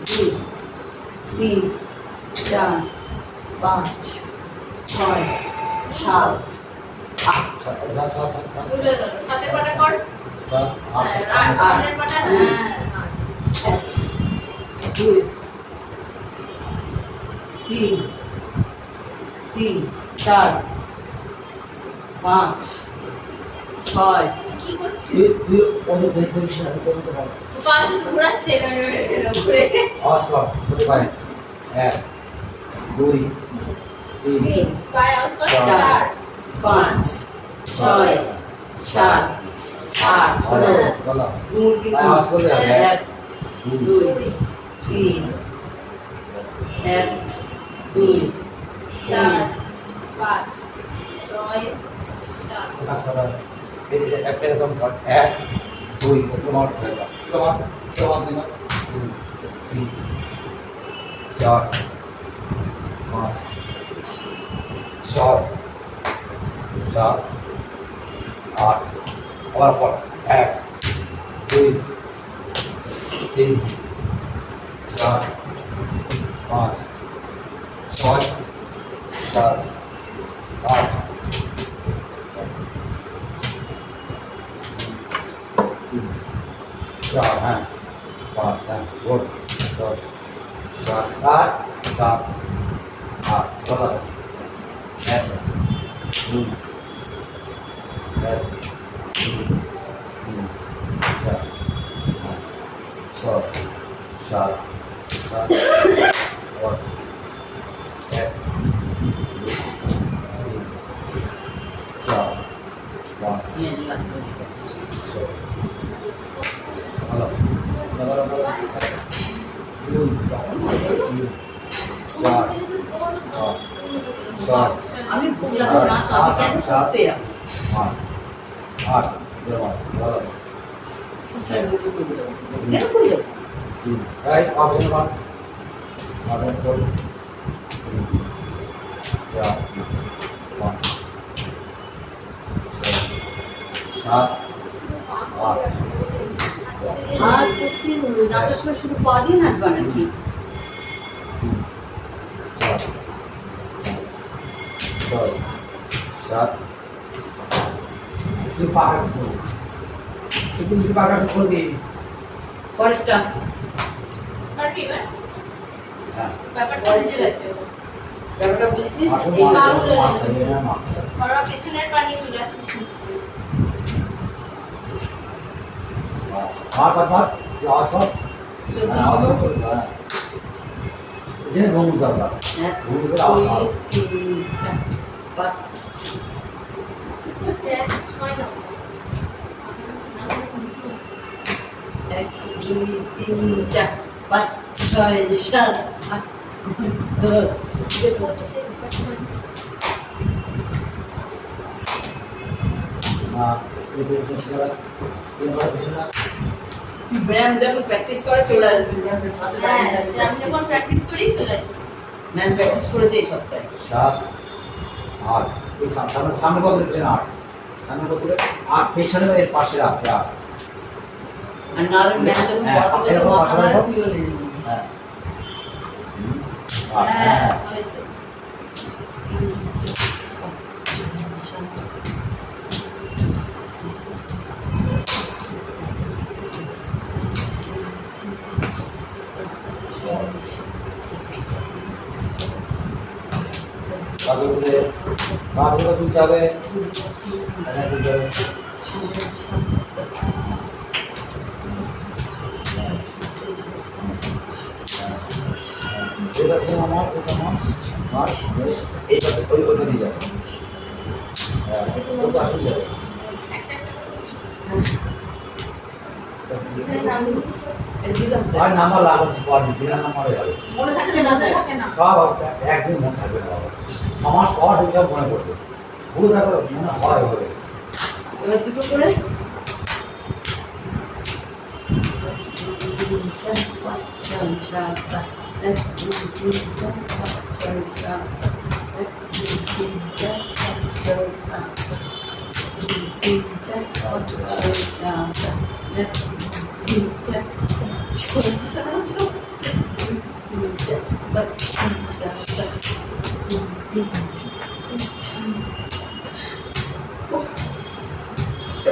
দুই তিন চার পাঁচ ছয় সাত আট। সাত সাত সাত সাত ভুলে গেল সাতের পাটা কর সাত আট আর সামনের পাটা হ্যাঁ এক দুই তিন তিন চার পাঁচ ছয় কি কি করছিস? তুই ওদের দেখতে দিস না, আমি করতে পারবো। পা শুধু ঘোরাচ্ছে ঘুরে। আওয়াজ কর, বলতে পারে। 1, 2, 3, তিন, পায়ে আওয়াজ কর। চার, 4, 5 6 7 8 বলো, বলো। মুরগি পায়ে আওয়াজ করলে হবে। 1 2, 2 3 1 2 4, 5, 6, 7। কাজ করা। এই যে একটা এরকম কর। 1, 2, তোমার তোমার 2, 3, 4, 5, 6, 7, 8, আবার পর। 1, 2, 3, 4, 5, 6, 7, 8, 4, হ্যাঁ 5, হ্যাঁ গুড 6, 7, 8, 7, 8, বলো 1, 2, 1, 2, 3, 4, 5, 6, 7, 8, 1, 2, 3, 4, 5, 6, হ্যালো বলো বলো 2, 4, 5, 7, আমি বললাম না আমি কেন করতে যাবো 8, 8, বলো কেন করে যাবো এই অপশন বাদ আবার তো 4, 5, 6, 7, 8, আর সত্যি নাচার সময় শুধু পা দিয়ে নাচবা নাকি 4, 5, 6, 7, শুধু পাকা করবি শুধু পাকা করবি পরেরটা পারবি এবার? হ্যাঁ ব্যাপারটা বুঝে গেছে ও। ব্যাপারটা বুঝেছিস আসলে এই মাথা দিয়ে না মাথা ঘরোয়া পেছনের পা নিয়ে চলে আসছিস না। বাস বাদ আওয়াজ কর আওয়াজ কর এটা ঘুম যাবে ঘুম আওয়াজ কর 3 4 দেখ, 6 নাও। 1 2 3 4 5 6 7 8 যে করছে, ব্যায়াম যখন প্র্যাকটিস করে চলে আসবি ব্যায়ামের পাশে হ্যাঁ, দাঁড়িয়ে আমি যখন প্র্যাকটিস করি চলে আসছি। ম্যাম প্র্যাকটিস করেছে এই সপ্তাহে 7, 8 এই সামনে কত লিখছেন 8 সামনে কত 8 পেছনে এর পাশে রাখতে 8 আর নাহলে ম্যাম যখন হ্যাঁ, পড়াতে বসে এরকম মাথা পাশে মারে রাখো। তুইও নিয়ে নিবি হ্যাঁ হ্যাঁ, হয়েছে। তারপরে তুলতে হবে তুলতে হবে এটা তো আমার আর এইটা ওই ওইটা নিয়ে যাবে হ্যাঁ ওটা আসলে যাবে একটা একটা করে করছি। এখানে নাম লিখেছো? এটা দিলাম তো। আর নাম্বার লাগাতে পারবি বিনা নাম্বারে যাবে মনে থাকছে না মনে তো? থাকে না। সব একদিন মনে থাকবে না বাবা সমাজ পর হয়ে মনে পড়বে ভুল থাকবে মনে হয় হবে এবার দুটো করে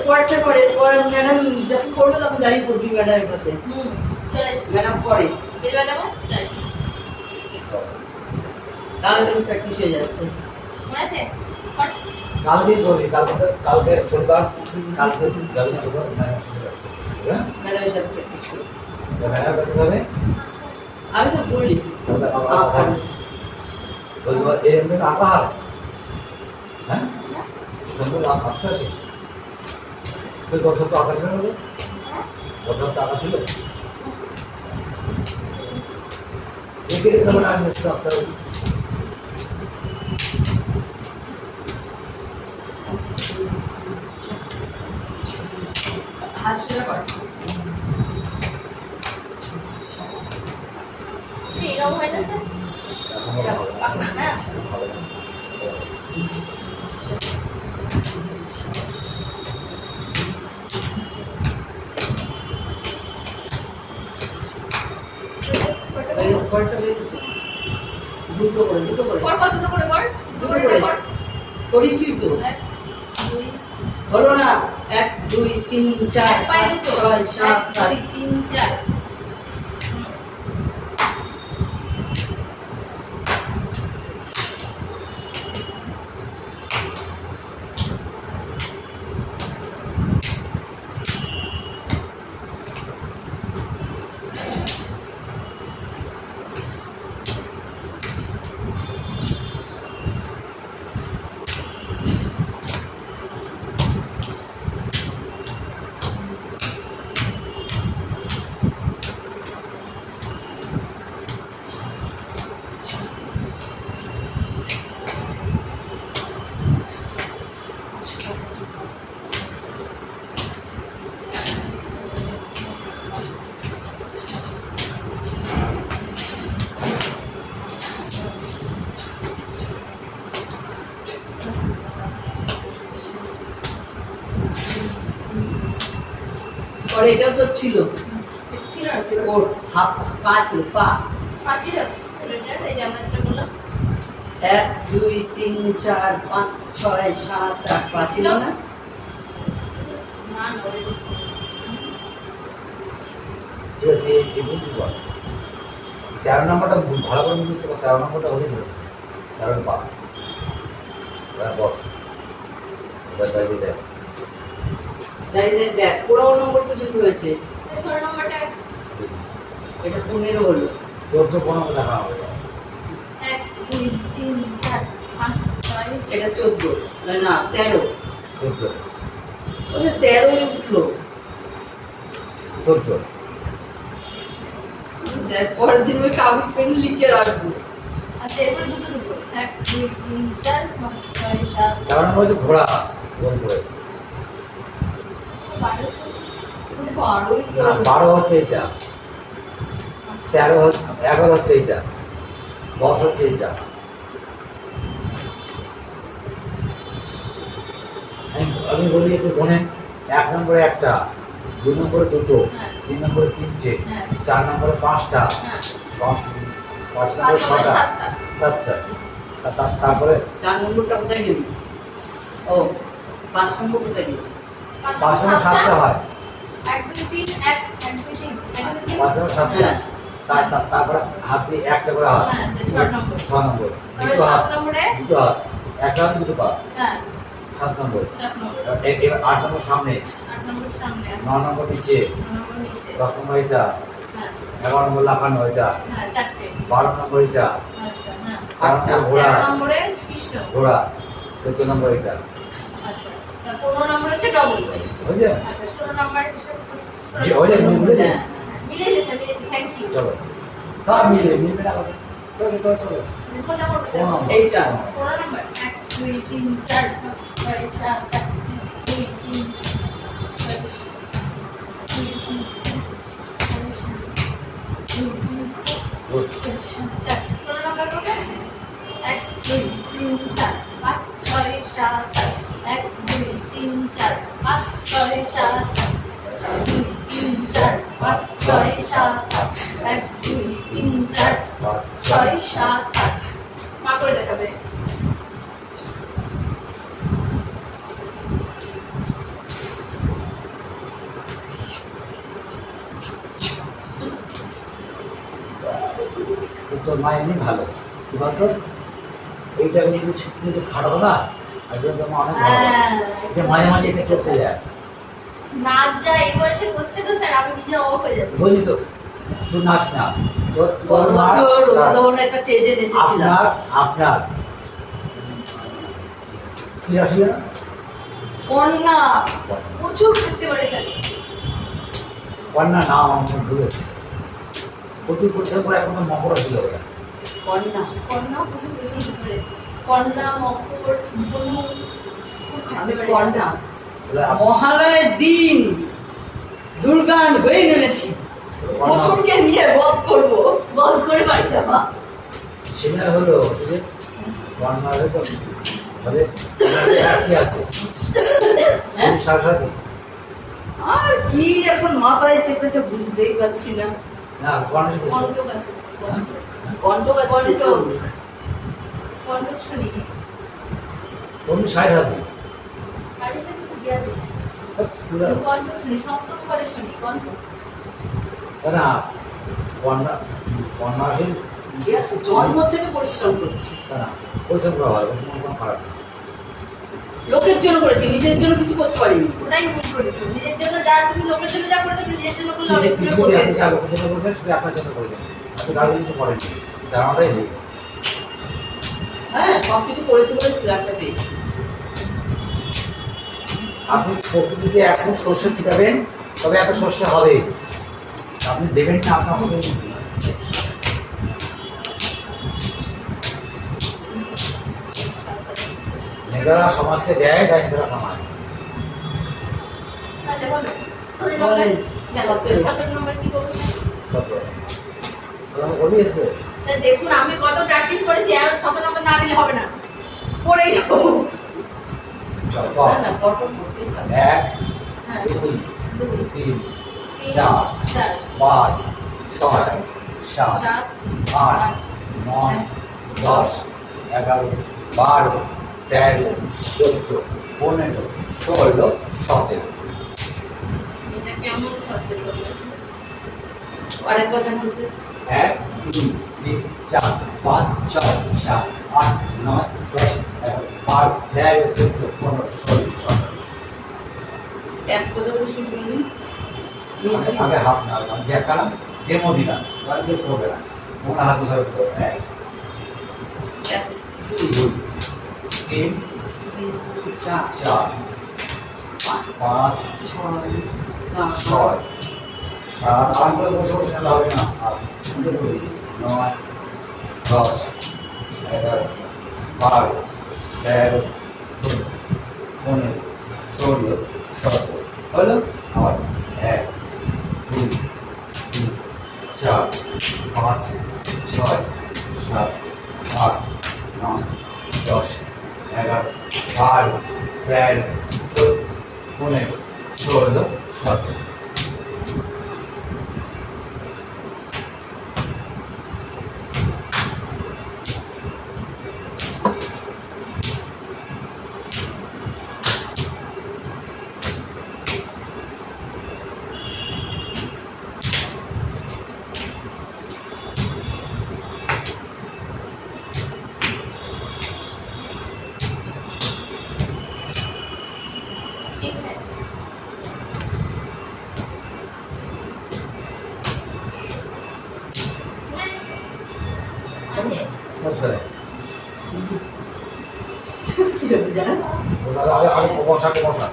পরেরটা করে পরে ম্যাডাম যখন করবে তখন দাঁড়িয়ে পড়বি ম্যাডামের পাশে চলে আসবি। ম্যাডাম করে বেল বাজাবো? চলে আসবি। তাহলে তুমি প্র্যাকটিস হয়ে যাচ্ছে মনে আছে? কর। কালকেই বলি, কালকে শনিবার, কালকে যাবে না কোথাও, হ্যাঁ ম্যাডামের সাথে প্র্যাকটিস করি। মেলা করতে হবে। আমি তো বলি শনিবার এই এমনি আঁকা হয়, হ্যাঁ শনিবার আঁকতে আসিস তুই গত সপ্তাহ আঁকা ছিল না তো? গত সপ্তাহ আঁকা ছিল একে রেখে তখন আসবে সপ্তাহে। হাত সোজা কর। এরকম হয়ে গেছে, এরকম পাকনা না। কয়টা হয়ে গেছে? দুটো করে কর কর, দুটো করে কর, দুটো করে কর। করেছি তো। 1 2 হলো না? 1 2 3 4 পায়ে 5 দুটো, 6 7 1 2 3 4। পরে এটাও তো ছিল ছিল না কি? ওর হাফ পা ছিল পা। ছিল এটার, এই যে আমরা যেটা বললাম। 1 2 3 4 5 6 7 8 পা ছিল না? না না, ওটা ছিল। ঠিক আছে এই বুঝতে পার 13 নম্বরটা ভালো করে বুঝতে পার, 13 নম্বরটা হলে চলেছে 13 পা বস এবার দাঁড়িয়ে দেয় দাঁড়িয়ে দেখ 15 নম্বর পর্যন্ত হয়েছে। 16 নম্বরটা এটা 15 হলো। 14 15 লেখা হবে 1 2 3 4 5 6 এটা 14 না 13। 14 ওটা 13ই উঠলো। 14 পরের দিন ওই কাগজ পেন লিখে রাখবো। আচ্ছা, এরপরে দুটো দুটো 1 2 3 4 5 6 7 13 নম্বর হচ্ছে ঘোড়া গোল করে 12। 12ই না 12 হচ্ছে এটা, 13 হচ্ছে 11 হচ্ছে এটা, 10 হচ্ছে এটা। আমি বলি একটু গণেন 1 নম্বরে একটা, 2 নম্বরে দুটো, 3 নম্বরে তিনটে, 4 নম্বরে 5টা, হ্যাঁ 5 নম্বরে 5 6টা, 7টা। 7টা, তারপরে 4 নম্বরটা কোথায় গেল? ও 5 নম্বর কোথায় গেল? 5 নম্বরে 7টা হয়, 1 2 3 1 1 2 3 1 2 3 5 নম্বরে 7টা, তারপরে হাত দিয়ে একটা করে হাত, হ্যাঁ 6 নম্বর। 6 নম্বর, তারপরে দুটো হাত, 7 নম্বরে দুটো হাত, একটা হাত দুটো পা, হ্যাঁ 7 নম্বর। 7 নম্বর। এবার 8 নম্বর সামনে, 8 নম্বর সামনে, 9 নম্বর নিচে, 9 নম্বর নিচে, 10 নম্বর এটা, হ্যাঁ 11 নম্বর লাফানো এটা, হ্যাঁ 4টে। 12 নম্বর এটা, আচ্ছা হ্যাঁ 13 নম্বর ঘোড়া, 13 নম্বরে কৃষ্ণ। ঘোড়া, 14 নম্বর এটা, আচ্ছা, তার 15 নম্বর হচ্ছে ডবল। বুঝলে? আচ্ছা 16 নম্বর হিসাব করো। জি, ওই যে বুঝেছে? মিলে গেছে, থ্যাংক ইউ। চলো সব মিলবে না কথা, চলো চলো চলো কোনটা করবো কোন নম্বর? এইটা 15 নম্বর 1 2 3 4 5 6 7 8 2 3 4 5 2 3 4 গুড। 16 নম্বর করবে 1 2 3 4 5 6 7 8 1 2 3 4 5 6 7 8 2 3 4 5 6 7 8 1 2 3 4 6 7 8 মা করে দেখাবে। তোর মা এমনি ভালো কি বলতো, এইটা কিন্তু খাটাবো না, একজন তোমার অনেক ভালো এটা মাঝে মাঝে এটা চলতে যায় নাচ যা এই বয়সে করছে না স্যার, আমি নিজে অবাক হয়ে যাচ্ছি। বুঝলি তো শুধু নাচ না গত বছর রবীন্দ্রভবনে একটা স্টেজে নেচেছিলাম। আপনার আপনার কি আসছিল না কন্যা। প্রচুর করতে পারে স্যার। কন্যা নাম আমার ভুলেছে প্রচুর পরিশ্রম করে এখন তো মকর ছিল ওরা কন্যা কন্যা প্রচুর পরিশ্রম করতে পারে। কন্যা, মকর, ধনু খুব খাটতে আমি পারে। কন্যা। তাহলে মহালয়ের দিন দুর্গান হয়ে নেমেছি, অসুরকে নিয়ে বধ করবো। বল করে বাড়ি যাবা। সেটা হলো যে কন্যা হলে তো তাহলে কি আছে হ্যাঁ? সারাসাথী আর কি এখন মাথায় চেপেছে বুঝতেই পারছি না। না কন্যা কন্টক আছে। কণ্ঠক আছে কণ্ঠক। কন্টক শুনি। কোন সাইড হাতি বাড়ির সাথে তো গিয়া দিছি। কন্টক শুনি, সপ্তম ঘরে শুনি কন্টক। না কন্যা কন্যা আসেন কি আছে, জন্ম থেকে পরিশ্রম করছি। না পরিশ্রম করা ভালো পরিশ্রম কোনো খারাপ না লোকের জন্য করেছি, নিজের জন্য কিছু করতে পারিনি। ওটাই ভুল করেছো। নিজের জন্য যা তুমি লোকের জন্য যা করেছো, তুমি নিজের জন্য করলে অনেক দূরে আপনি পৌঁছে। যা লোকের জন্য করেছেন সেটা আপনার জন্য করেছেন আপনি কারোর কিছু করেননি ধারণাটাই নেই হ্যাঁ, সবকিছু করেছি বলে ফ্ল্যাটটা পেয়েছি। আপনি প্রকৃতিতে এখন শস্য ছিটাবেন তবে এত শস্য হবে আপনি দেবেন না আপনার হবে না। নেতারা সমাজকে দেয় তাই নেতারা কামায় আচ্ছা বলো। ষোলো বলেন। নম্বর গেল। 17 নম্বর কি করবো? সত্য কথা বলি আসবে স্যার দেখুন আমি কত প্র্যাকটিস করেছি, আর 17 নম্বর না দিলে হবে না। পড়েই যাবো। চল না, না, পরপর করতেই থাকবে। এক হ্যাঁ, দুই 2, তিন 3, চার 4, পাঁচ ছয় সাত 7, আট 8, নয় 10 11 12 13 14 15 16 17 এটা কেমন শব্দের বলছে? আরেকবার যেমন সে এক দুই তিন চার পাঁচ ছয় সাত আট নয় 10 11 12 13 14 15 16 17 এক কথা বলে শুরু করলি। আগে হাত না আমি দেখালাম ডেমো দিলাম তাহলে কেউ করবে না ওখানে হাত ধরে করবে এক এক, দুই তিন তিন, চার, চার পাঁচ ছয়, সাত, ছয় সাত আট করে বসে বসে নিলে হবে না আট দুই নয় 10 11 12 13 14 15 16 17 হলো আবার এক দুই তিন চার পাঁচ ছয় সাত আট নয় 10 11 12 13 14 15 16 17 ठीक है। আছে বসে কিরকম জানো? বসা আগে আগে বসাকে বসা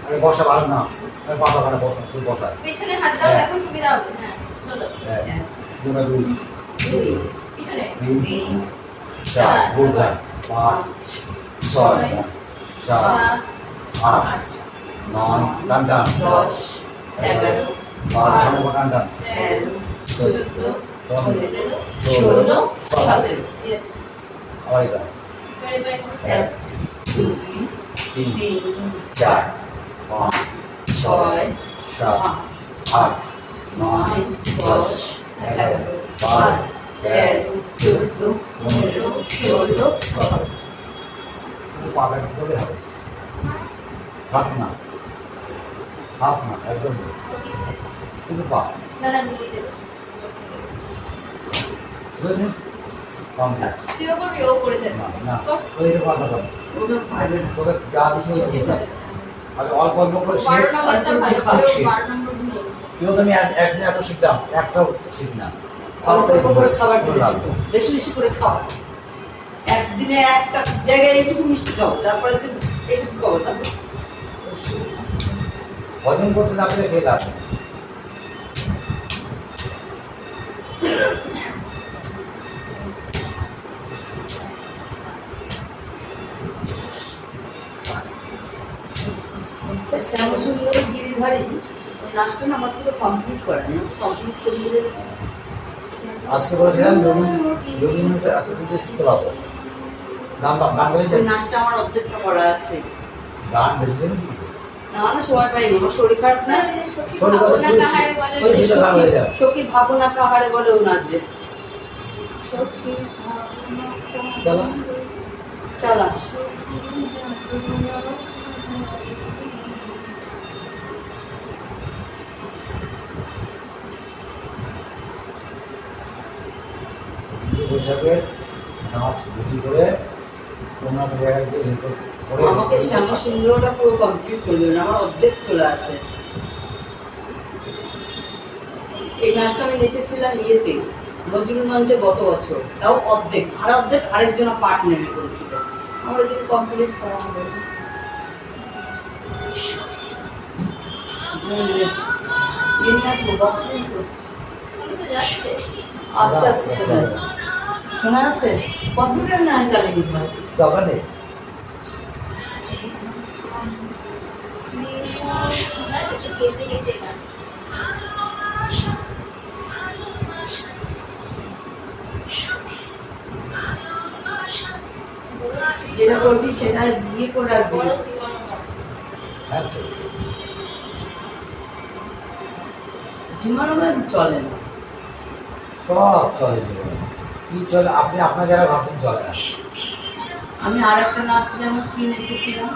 আগে বসা ভালো না আগে পাতা ভালো বসা শুধু বসা পিছনে হাত দাও, দেখো সুবিধা হবে। হ্যাঁ চলো। এক এক, দুই দুই 2 পিছনে তিন 3 চার বুধবার পাঁচ ছয় সাত 7 আট নয় টান টান 10, 11, 12 সামনে টান টান 13, 14 15, 16 17, यस আবার এটা वेरीफाई करो। এক, দুই, তিন তিন, চার পাঁচ ছয়, সাত সাত, আট নয় 10, 11, 12, 13, 14, 15, 16, 17। শুধু পা ব্যাক করলে হবে হাত না হাত না একদম না। শুধু পা না না দিতে দেবো। বুঝলেন কমপ্লিট। তুইও করবি, ও করে যাচ্ছে। না তোর ওই যে কথা বল, ওটা পারবে না। তোকে যা দিছে ওটা করতে হবে। আর অল্প অল্প করে 12 শিখ। নম্বরটা আর ভালো তোর করে, শিখ। 12 নম্বর ভুল বলেছে। কিন্তু আমি একদিন এত শিখলাম, একটাও শিখ না। অল্প অল্প করে খাবার খেতে শিখো, বেশি বেশি করে খাওয়া। একদিনে একটা জায়গায় এইটুকু মিষ্টি খাবো, তারপরে দিন এইটুকু খাবো, তারপর হজম করতে না পেরে খেয়ে লাভ নেই। শ্যামসুন্দরী গিরিধারী ওই নাচটা না আমার পুরো কমপ্লিট করা নেই, কমপ্লিট করে দিলে আজকে বলেছিলাম যোগী মন্ত্রে এত কিছু শিখতে পারবো। গান বেশি ওই নাচটা আমার অর্ধেকটা করা আছে। গান বেশি না না সময় পাইনি, আমার শরীর খারাপ না। স্যার, ওই যে সখী শরীর ভাবনা কথা শুয়ে- কাহারে বলে, শরীর শুয়ে গান হয়ে যায়। সখী ভাবনা কাহারে বলে ও নাচবে। সখী ভাবনা চালা। চালা। কিছু বৈশাখের নাচ ধুতি করে তোমরা একটা জায়গায় গিয়ে রেকর্ড করে আমাকে শ্যামসুন্দরটা পুরো কমপ্লিট করে দেবেন, আমার অর্ধেক তোলা আছে। এই নাচটা আমি নেচেছিলাম ইয়েতে নজরুল মঞ্চে গত বছর, তাও অর্ধেক, আর অর্ধেক আরেকজন পার্ট নেমে করেছিল। আমরা যদি কমপ্লিট করা হবে নিয়ে আসবো, বক্স নিয়ে আসবো। শুনতে যাচ্ছে। আস্তে আস্তে শোনা যাচ্ছে, শোনা যাচ্ছে। কম্পিউটার না চালিয়ে দিতে পারবো। দরকার নেই। স্যার, একটু কেচে কেটে গান। যেটা করবি সেটা ইয়ে করে রাখবি। বড় জীবন কর। হ্যাঁ তো। ঝিমানো গাছ চলে না। সব চলে জীবনে। কি চলে আপনি আপনার জায়গায় ভাবছেন চলে না। আমি আর একটা নাচ যেমন কি নেচেছিলাম,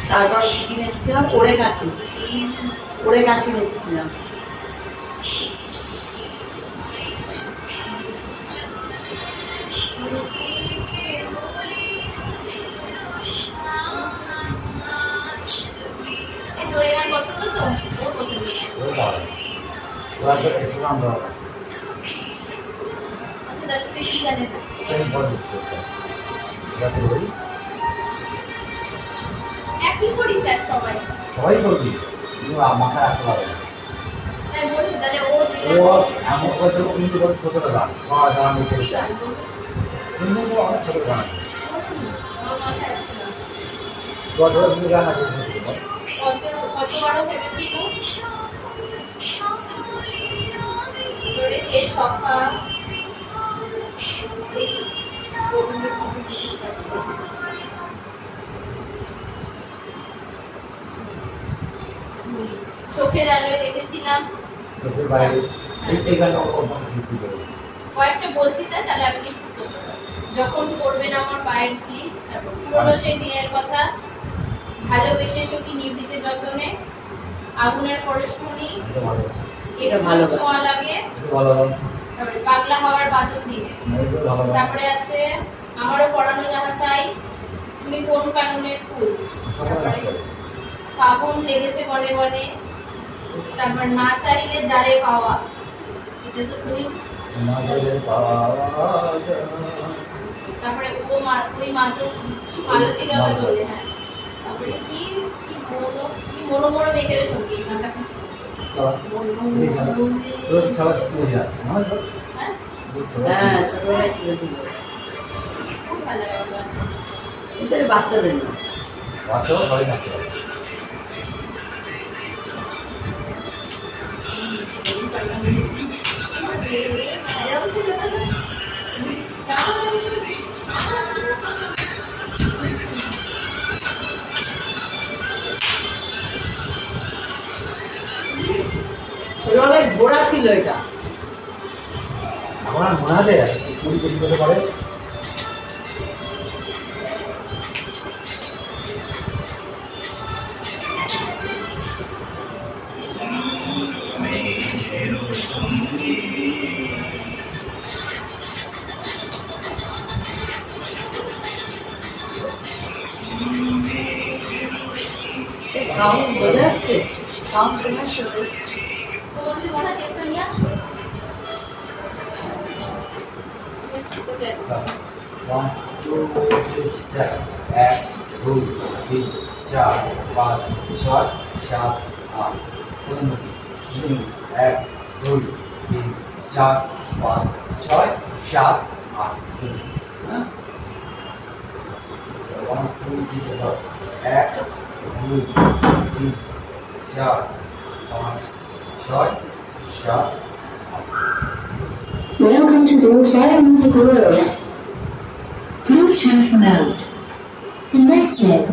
তারপর কি নেচেছিলাম, ওরে গাছি, ওরে গাছি নেচেছিলাম। এই দড়ি গান পছন্দ তো? ওর পছন্দ। ওই তাহলে ওরা তো একটু নাম দেওয়া আচ্ছা, তাহলে তুই কি গানে গান? ট্রেন পর দিচ্ছে ওটা। যাতে বলি একই করি স্যার সবাই। সবাই করবি, কিন্তু মাথায় রাখতে পারবে না। তাই বলছি, তাহলে ও দুই ও গান এমন করতে কিন্তু করে ছোট ছোট গান সবাই গান দিতে কি গান বলবো? কিন্তু তো অনেক ছোট গান আছে। আমার মাথায় আসছে না। ছোট ছোট কিন্তু গান আছে কতবারও ভেবেছি গো, তোরে কে সখা এই রবীন্দ্রসঙ্গীত চোখের আলোয় দেখেছিলাম। চোখের বাইরে এই গানটা কল্পনা শিখতে পারবে। কয়েকটা বলছি স্যার, তাহলে আপনি চুজ করতে পারবেন। যখন পড়বেন আমার পায়ের ধুলি, তারপর পুরনো সেই দিনের কথা, ভালোবেসে সখী নিভৃতে যতনে, আগুনের পরশমণি, এটা ভালো, এটা একটু ভালো। ছোঁয়া লাগে, এটা ভালো গান, তারপরে পাগলা হওয়ার বাদল দিনে, এটা ভালো গান। তারপরে আছে আমারও পড়ানো যাহা চাই, তুমি কোন কাননের ফুল, সবাই তারপরে আসছে। ফাগুন লেগেছে বনে বনে, তারপর না চাইলে যারে পাওয়া, এটা তো শুনি। মাঝে পাওয়া যায়। তারপরে ওই মাদক কি মালতীলতা দোলে, হ্যাঁ। তারপরে কি কি মনোমর মেঘের সঙ্গীত, গানটা খুব সুন্দর। চলো, এই চলো। তোর চলো, তুই যা। মনে আছে? হ্যাঁ, তুই চলো। হ্যাঁ, ছোটবেলায় খেলেছিল। খুব ভালো লাগে আমার গানটা। এটা বাচ্চাদের না। বাচ্চারা সবাই নাচতে পারে। এরকম ছিল না? ছোটবেলায় ঘোড়া ছিল এটা। এখন আর মনে আছে 20-25 বছর পরে সাউন্ড বোঝা যাচ্ছে? সাউন্ড শোনা যাচ্ছে তো? তোমার যদি মনে হয় টেপটা নিয়ে আসো। কোথায় আছে? 1 2 3 4 1 2 3 4 5 6 7 8 অনুমতি 1 2 3 4 5 6 7 8 হ্যাঁ 1 2 3 4 1 2 3 4 5 6 7 Welcome to the Fire Music World. Bluetooth mode. Connected.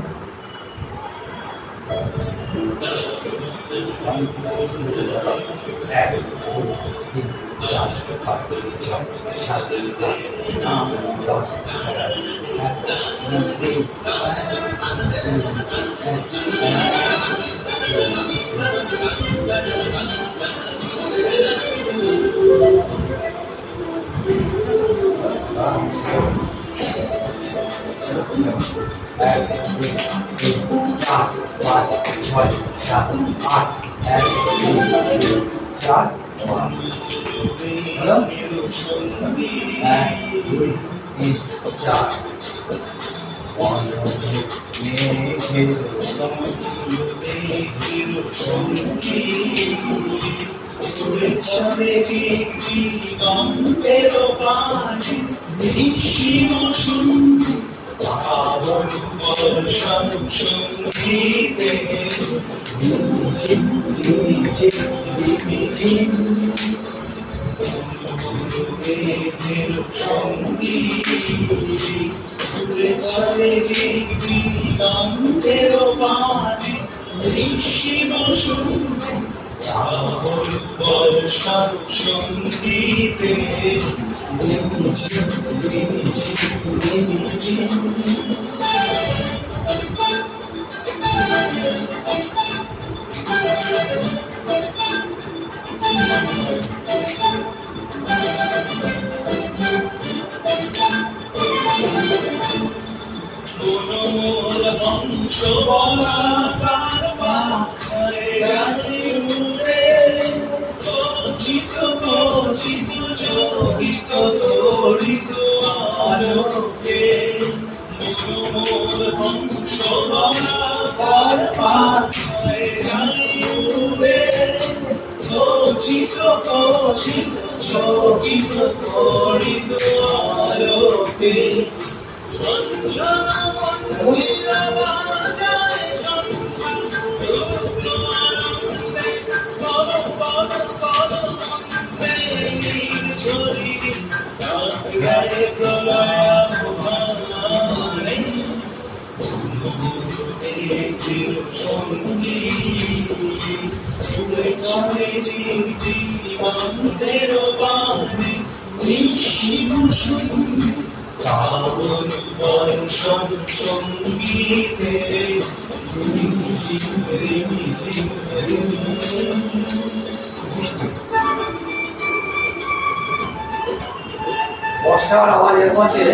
বর্ষার আওয়াজের মধ্যে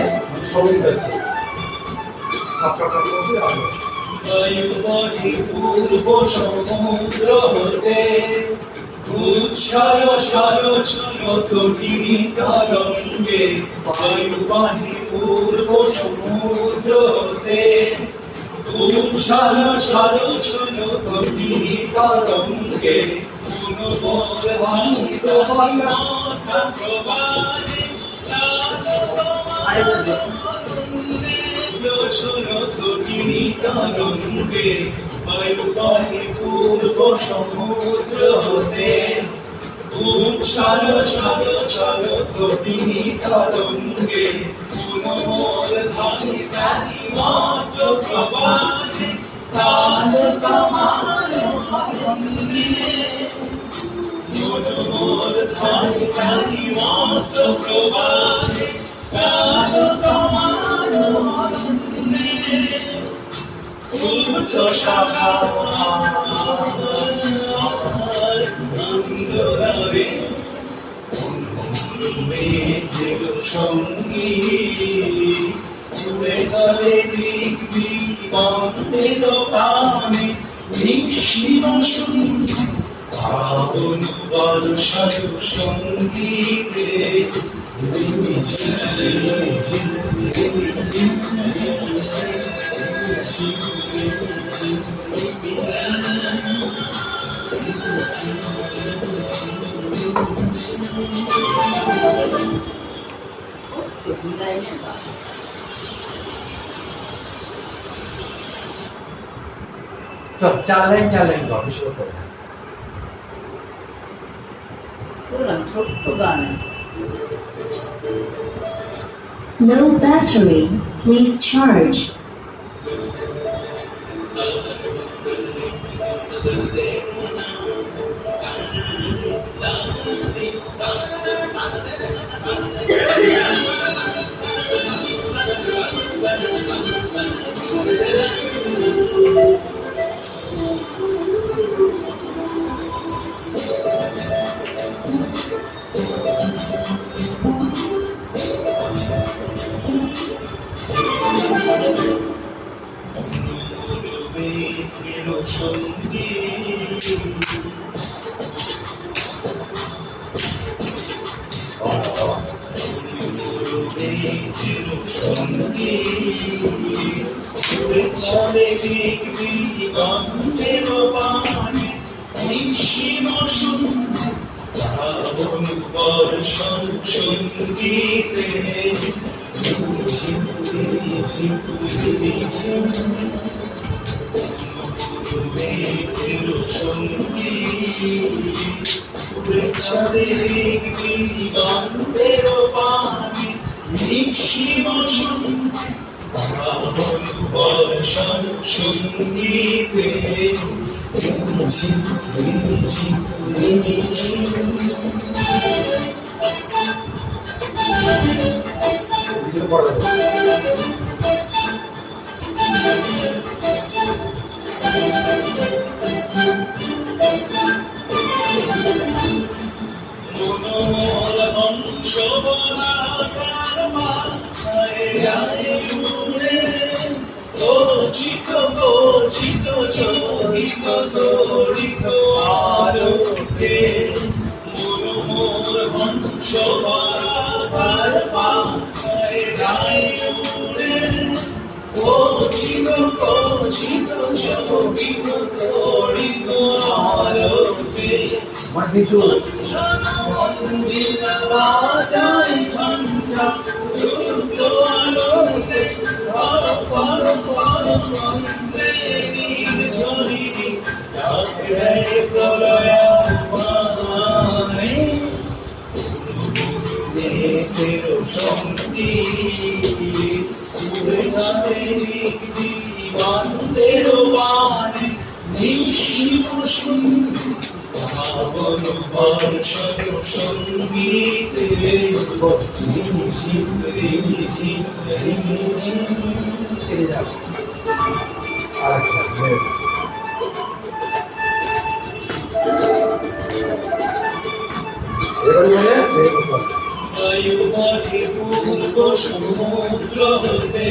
সঙ্গীত হচ্ছে পূর্ব সমুদ্র হতে উচ্ছল সল তটিনী তরঙ্গে বায়ুবাহী পূর্ব সমুদ্র হতে উচ্ছল সল তটিনী তরঙ্গে পুনর্মোর ভাঙিত প্রবাদে তরঙ্গে বায়ুবাহী পূর্ব সমুদ্র হতে উচ্ছল সল সল তটিনী তরঙ্গে পুনর্মোর ভাঙিতানি মাত্র প্রবাদে কাল কামাল পুনর্মোর ভাঙিতানি মাত্র প্রবাদে কাল কামাল উচ্চ শাখা সঙ্গী চলে চলে দিক দিগন্তের পানে পাবন বর্ষার সঙ্গীতে চল 4 লাইন কর, বেশি করতে হবে না। করলাম ছোট্ট গান আছে। Low battery. Please charge. Video করে দেবো। মানে কিছু সমুদ্র হতে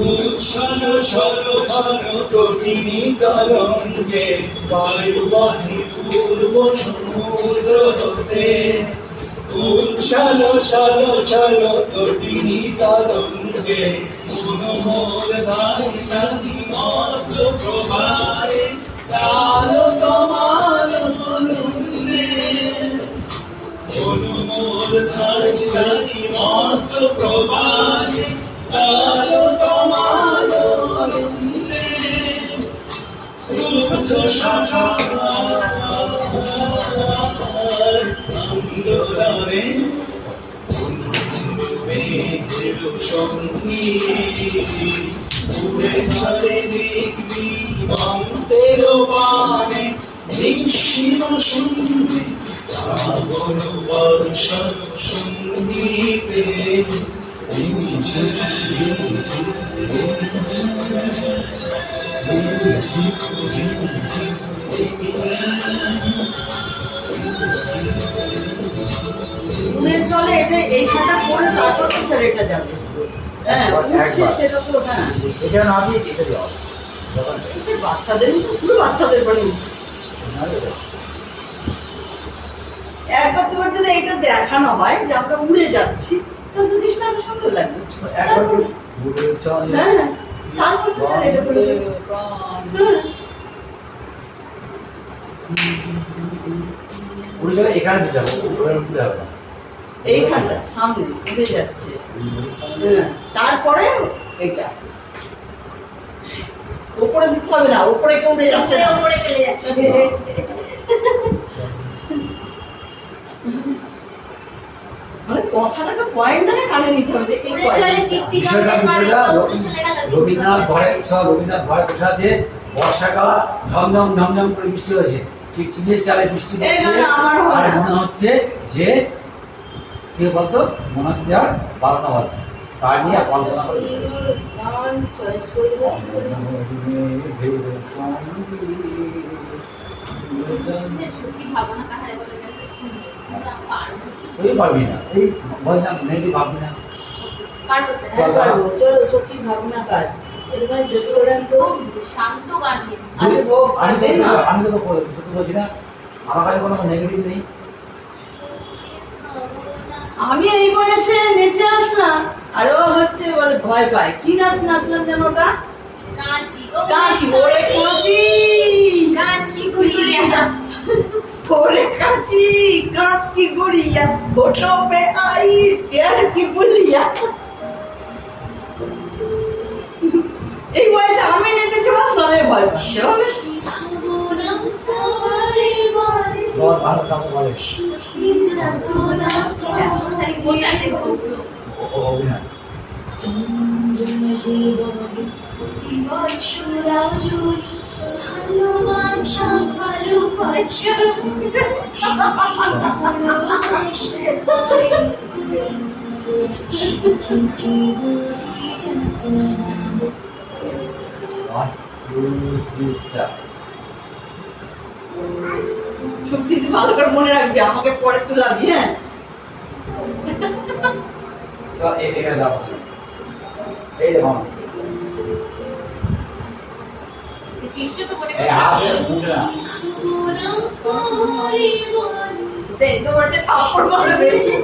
উচ্ছল ছল ছল কঠিনী তরঙ্গে বায়ুবাহী পূর্ব সমুদ্র হতে উচ্ছল ছল ছল কঠিনী তরঙ্গে মনোমোর ধারি ধারি মত প্রভারে কালো তোমার মনুন্নে মনোমোর ধারি ধারি মত প্রভারে কালো তোমার মনুন্নে রূপ শাখা আন্দোলনে মেঘের সঙ্গী উড়ে চলে দিক দিগন্তের বাণে নিঃসীম শুনবে শ্রাবণ বর্ষণ সঙ্গীতে মনে চলে এটা এই খাতা পড়ে তারপর তো স্যার এটা যাবে। হ্যাঁ উঠছে সেটা তো হ্যাঁ এটা না দিয়ে এটা দেওয়া এই বাচ্চাদের মতো, পুরো বাচ্চাদের বাড়ি। একবার তোমার যদি এটা দেখানো হয় যে আমরা উড়ে যাচ্ছি, তাহলে তো জিনিসটা আরো সুন্দর লাগবে। একবার ঘুরে চলে হ্যাঁ, তারপর তো স্যার এটা বলে দেবে। হ্যাঁ। ঘুরে চলে এখানে দিতে হবে, ঘুরে উঠতে হবে না। এইখানটা সামনে উড়ে যাচ্ছে। হ্যাঁ, তারপরে এটা উপরে দিতে হবে না, উপরে কেউ উড়ে যাচ্ছে না। উপরে চলে যাচ্ছে। মানে কথাটাকে পয়েন্টটাকে কানে নিতে হবে যে এই উপরে চলে পয়েন্টটা। টিকটিকাদের বাড়ি তো উপরে চলে গেল। রবীন্দ্রনাথ ঘরে বসে আছে, বর্ষাকাল ঝমঝম ঝমঝম করে বৃষ্টি হয়েছে, ঠিক টিনের চালে বৃষ্টি এই পড়ছে, গানটা আমার হবে আর না। মনে হচ্ছে যে কে বলতো, মনে হচ্ছে যার বাজনা বাজছে, তার নিয়ে কল্পনা করে গান চয়েস করে দেবো। সত্যি ভাবো না কাহারে বলে গানটা শুনবে। কিন্তু আমি পারবো কি? তুই পারবি না, এই বললাম মেয়েটি ভাববি না। পারবো স্যার। হ্যাঁ, পারবো। চলো সত্যি ভাবনা কার এরপরে যেতে পারেন তো। খুব শান্ত গান কিন্তু। আচ্ছা হোক, আমি দেন না। আমি তোকে বলছি না, আমার কাছে কোনো নেগেটিভ নেই। আমি এই বয়সে নেচে আসলাম, আর ও হচ্ছে বলে ভয় পায়। কি নাচ নাচলাম যেন ওটা? কাঁচি। কাঁচি, ওরে কাঁচি, কাঁচ কি গুড়িয়া। ওরে কাঁচি, কাঁচ কি গুড়িয়া, होठों पे आई प्यार की बुलिया। এই বয়সে আমি নেচে চলে আসলাম, এ ভয় পাচ্ছে হবে। বল ভালো কাপড় বলে অভিনয়। One, two, three, start. সত্যি তুই ভালো করে মনে রাখবি, আমাকে পরে তুলাবি। হ্যাঁ, চল এখানে যাবো, এই দেখো কৃষ্ণ তো মনে এই হাতে মুখে না, সেই তো বলছে থাপ্পড় মারবে বেশি।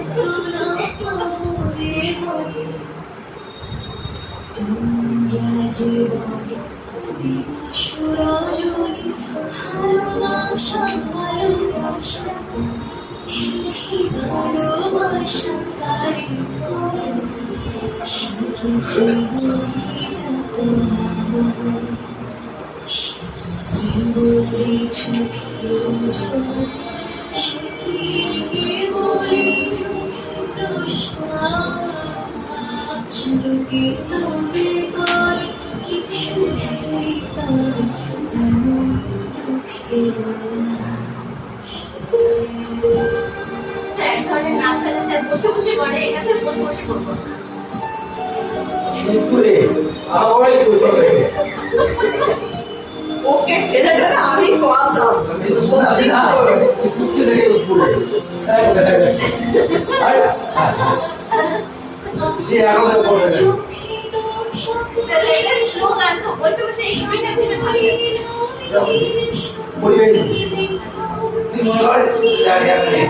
এক ধরনের নাচ খেলে স্যার বসে বসে করে, এটা স্যার বসে বসে করবো। ঘুরে আবার একটু চলে ওকে ঠেলে ঠেলে আমি করাতাম। আছে না, কুচকে থেকে ঘুরে সে এখন পড়ে স্যার এটা স্লো গান তো, বসে বসে একটু বেশি দিতে ভালো পরিবেশ তুই মনে কর জায়গা নেই,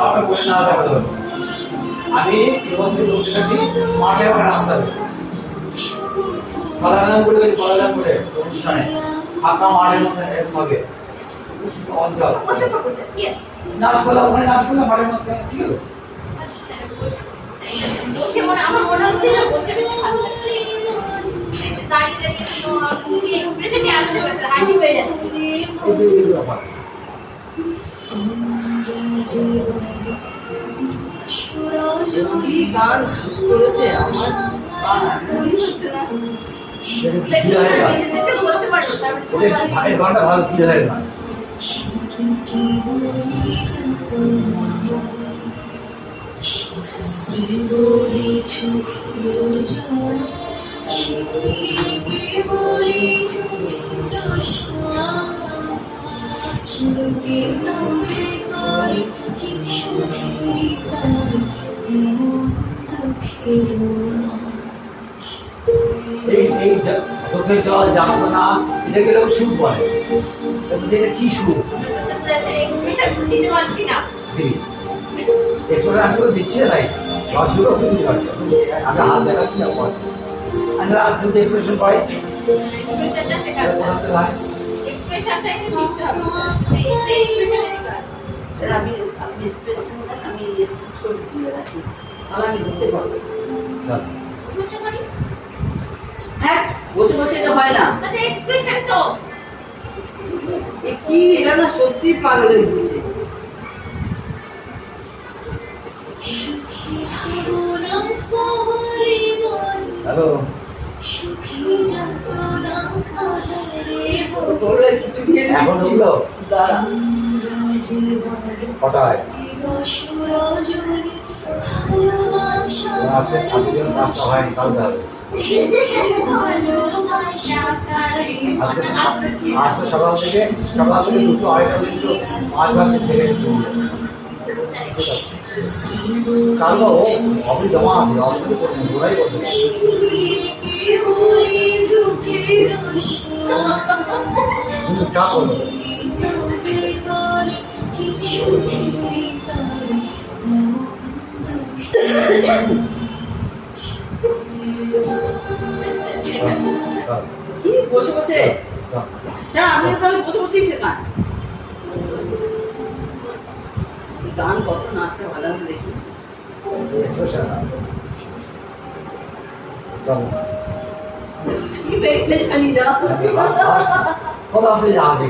আমার বসে না থাকতে হবে। আমি ইউনিভার্সিটি বসে থাকি, মাসে আমার রাস্তা কলাগান করে অনুষ্ঠানে ফাঁকা মাঠের মধ্যে এরকম হবে, শুধু শুধু অঞ্চল বসে পড়বো স্যার, কি আছে? নাচ করলাম, ওখানে নাচ করলাম মাঠের মাঝখানে, কি হয়েছে? বসে মনে আমার মনে হচ্ছিল বসে বেশি ভালো লাগছে। দাঁড়িয়ে দাঁড়িয়ে এক্সপ্রেশনই আসছে না, হাসি পেয়ে যাচ্ছে। এই ব্যাপার কি গান করেছে আমার, মনে হচ্ছে না। বলতে পারবো তারপরে এই গানটা ভালো, কি হয় না এই চোখের জল যাপনা এটাকে লোক সুখ বলে। বলছে এটা কি সুখ? এক্সপ্রেশন দিতে পারছি না। দিদি এক্সপ্রেশন আসলে দিচ্ছি না তাই রসগুলো দিতে পারছে। আমি হাত দেখাচ্ছি না বলছি আমরা আজকে এক্সপ্রেশন পাই এক্সপ্রেশনটা শেখাতে হবে। এক্সপ্রেশনটা একটু শিখতে হবে। এক্সপ্রেশন এদিকে স্যার আমি স্পেশাল আমি ছবি তুলে রাখি তাহলে আমি দিতে পারবো। চল এক্সপ্রেশন মানে হ্যাঁ বসে বসে এটা হয় না। আচ্ছা এক্সপ্রেশন তো এ কি এরা না সত্যি পাগল হয়ে গেছে। হ্যালো বড় কিছু নিয়ে এখন নিচ্ছি। হলো দাঁড়া কটায় আজকে আজকে যেন কাজটা হয়নি কালকে হবে আজকে সকাল থেকে দুটো আড়াইটা পর্যন্ত 5 বাজে থেকে কালকে ও অবধি জমা আছে অবধি করবেন ওরাই করবেন তুমি কা করবে কি বসে বসে স্যার আপনি তাহলে বসে বসেই শেখান। গান কত নাচটা ভালো হবে দেখি। এক্সপ্রেশন চল কি দেখলে জানি না। কত আছে জাহাজে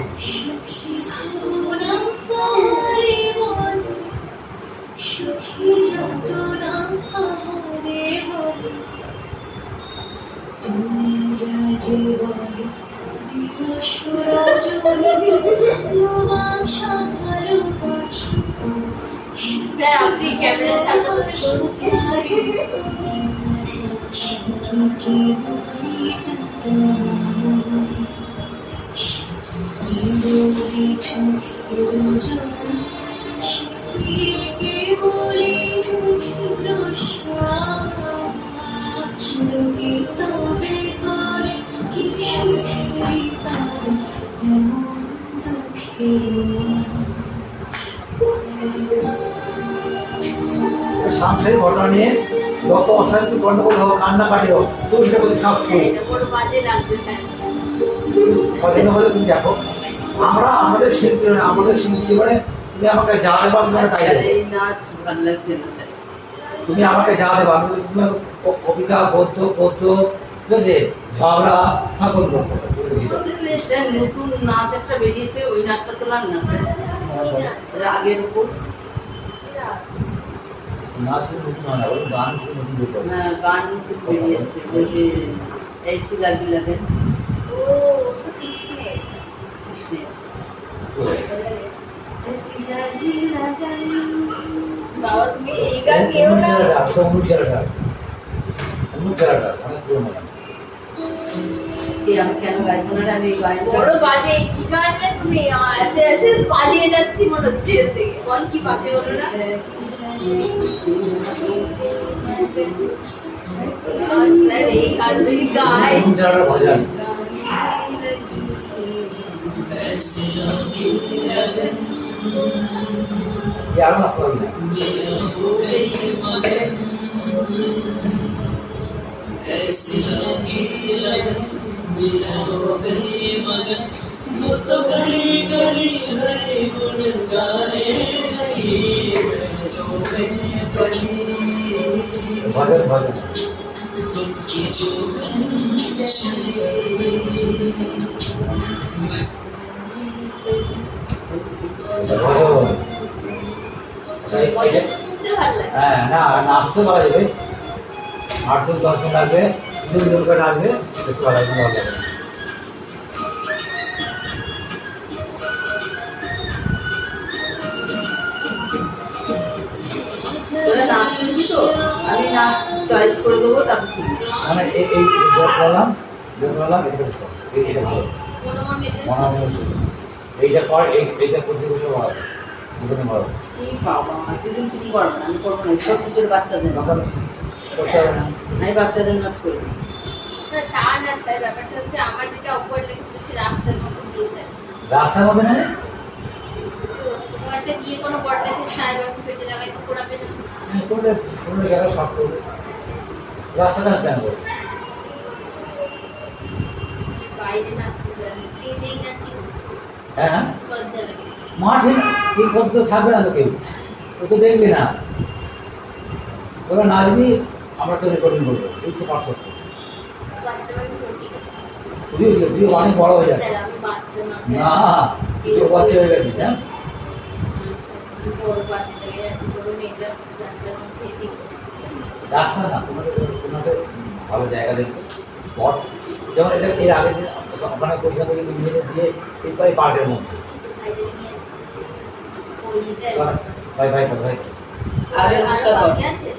স্যার আপনি ক্যামেরার সামনে বসে সাংসারিক ঘটনা নিয়ে যত অশান্তি গন্ডগোল হোক কান্নাকাটি হোক তুমি সেটা বলছি সব শুরু এটা বড় বাজে লাগছে স্যার। কদিন হলে তুমি দেখো আমরা আমাদের শিল্পী আমাদের শিল্পী মানে তুমি আমাকে যা দেবা আমি তোমাকে তাই স্যার দেবো এই নাচ ভালো লাগছে না স্যার। তুমি আমাকে যা দেবা আমি বলছি তুমি কবিতা পদ্য ঠিক আছে ঝগড়া ঠাকুর গল্প স্যার নতুন নাচ একটা বেরিয়েছে ওই নাচটা তোলার না স্যার রাগের উপর। নাচ কিন্তু নতুন হয় না ওই গান কিন্তু নতুন বের করেছে। হ্যাঁ গান নতুন বেরিয়েছে ওই যে এসি লাগি লাগে ও তো কৃষ্ণের কৃষ্ণের এসি লাগি লাগান। বাবা তুমি এই গান কেউ না। অনুপ জেলাটা অনেক পুরোনো গান এই আমি কেন গাইবো না রে, আমি এই গানটা বড় বাজে কি গাইলে তুমি এসে এসে পালিয়ে যাচ্ছি মনে হচ্ছে এর থেকে। বল কি বাজে হলো না? স্যার এই গান যদি গায় অনুপ জেলাটা ভজন আরো নাচতে পারবি না ভজন ভজন ভজন ভজন শুনতে ভালো লাগে। হ্যাঁ না নাচতে পারা যাবে 8-10 লাগবে দুজন করে নাচবে একটু ভালো লাগবে তোরা নাচ করবি তো আমি নাচ চয়েস করে দেবো তারপর তুই মানে এই বললাম এইটা ভালো মনোমন মেয়েদের মনে এইটা কর এইটা করতে বসে ভালো দুজনে ভালো এই বাবা তুই কি করবো না আমি করবো না ছোট ছোট বাচ্চাদের তখন করতে হবে না আমি বাচ্চাদের নাচ করবো না তা না না স্যার, ব্যাপারটা হচ্ছে আমার যেটা অকওয়ার্ড লেগেছিল সে রাস্তার মধ্যে দিয়েছে। রাস্তার মধ্যে মানে কোথাও একটা গিয়ে কোনো বট গাছের ছায়া বা কিছু একটা জায়গায় তো পড়াবে না। করলে কোনো জায়গায় শর্ট করবে, রাস্তাটা কেন করবে? বাইরে নাচতে পারে, স্টেজেই নাচি, হ্যাঁ হ্যাঁ, লজ্জা লাগে। মাঠে কেউ কত কেউ থাকবে না, তো কেউ ও তো দেখবে না, ওরা নাচবি, আমরা তো রেকর্ডিং করবো, এই তো পার্থক্য। বাচ্চা মানুষ ওর ঠিক আছে। তুইও অনেক বড় হয়ে যাচ্ছে। স্যার আমি বাচ্চা না না, স্যার। তুইও বাচ্চা হয়ে গেছিস, হ্যাঁ? আচ্ছা, বড় বাচ্চা জায়গায় এত বড় মেয়েটা রাস্তার মধ্যে এদিকে। রাস্তা না, কোনো একটা ভালো জায়গা দেখবে, স্পট, যেমন এটা এর আগের দিন ওখানে করছিলাম ওই ইঞ্জিনিয়ার দিয়ে এই পার্কের মধ্যে। ভাইদের নিয়ে ওই দিকে চল, ভাই ভাই ভাই আগে আরো নমস্কার কর। বাকি আছে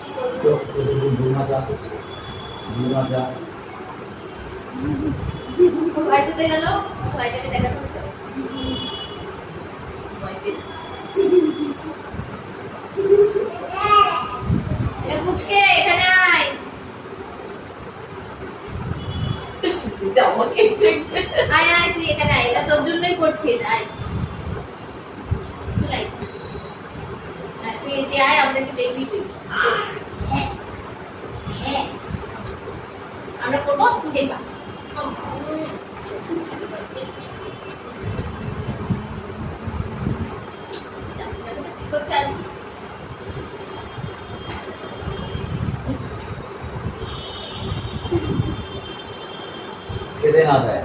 কি করবো? দু মাচা ভাই কোথায় গেল? ভাইটাকে দেখাতে হবে তো। ভয় পেয়েছে। এ পুচকে এখানে আয়। আমাকে দেখবে। আয় আয় তুই এখানে আয়, এটা তোর জন্যই করছি এটা, আয়। চলে আয়। হ্যাঁ, তুই এতে আয়, আমাদেরকে দেখবি তুই। হ্যাঁ হ্যাঁ আমরা করবো, তুই দেখা। খেতে না দেয়।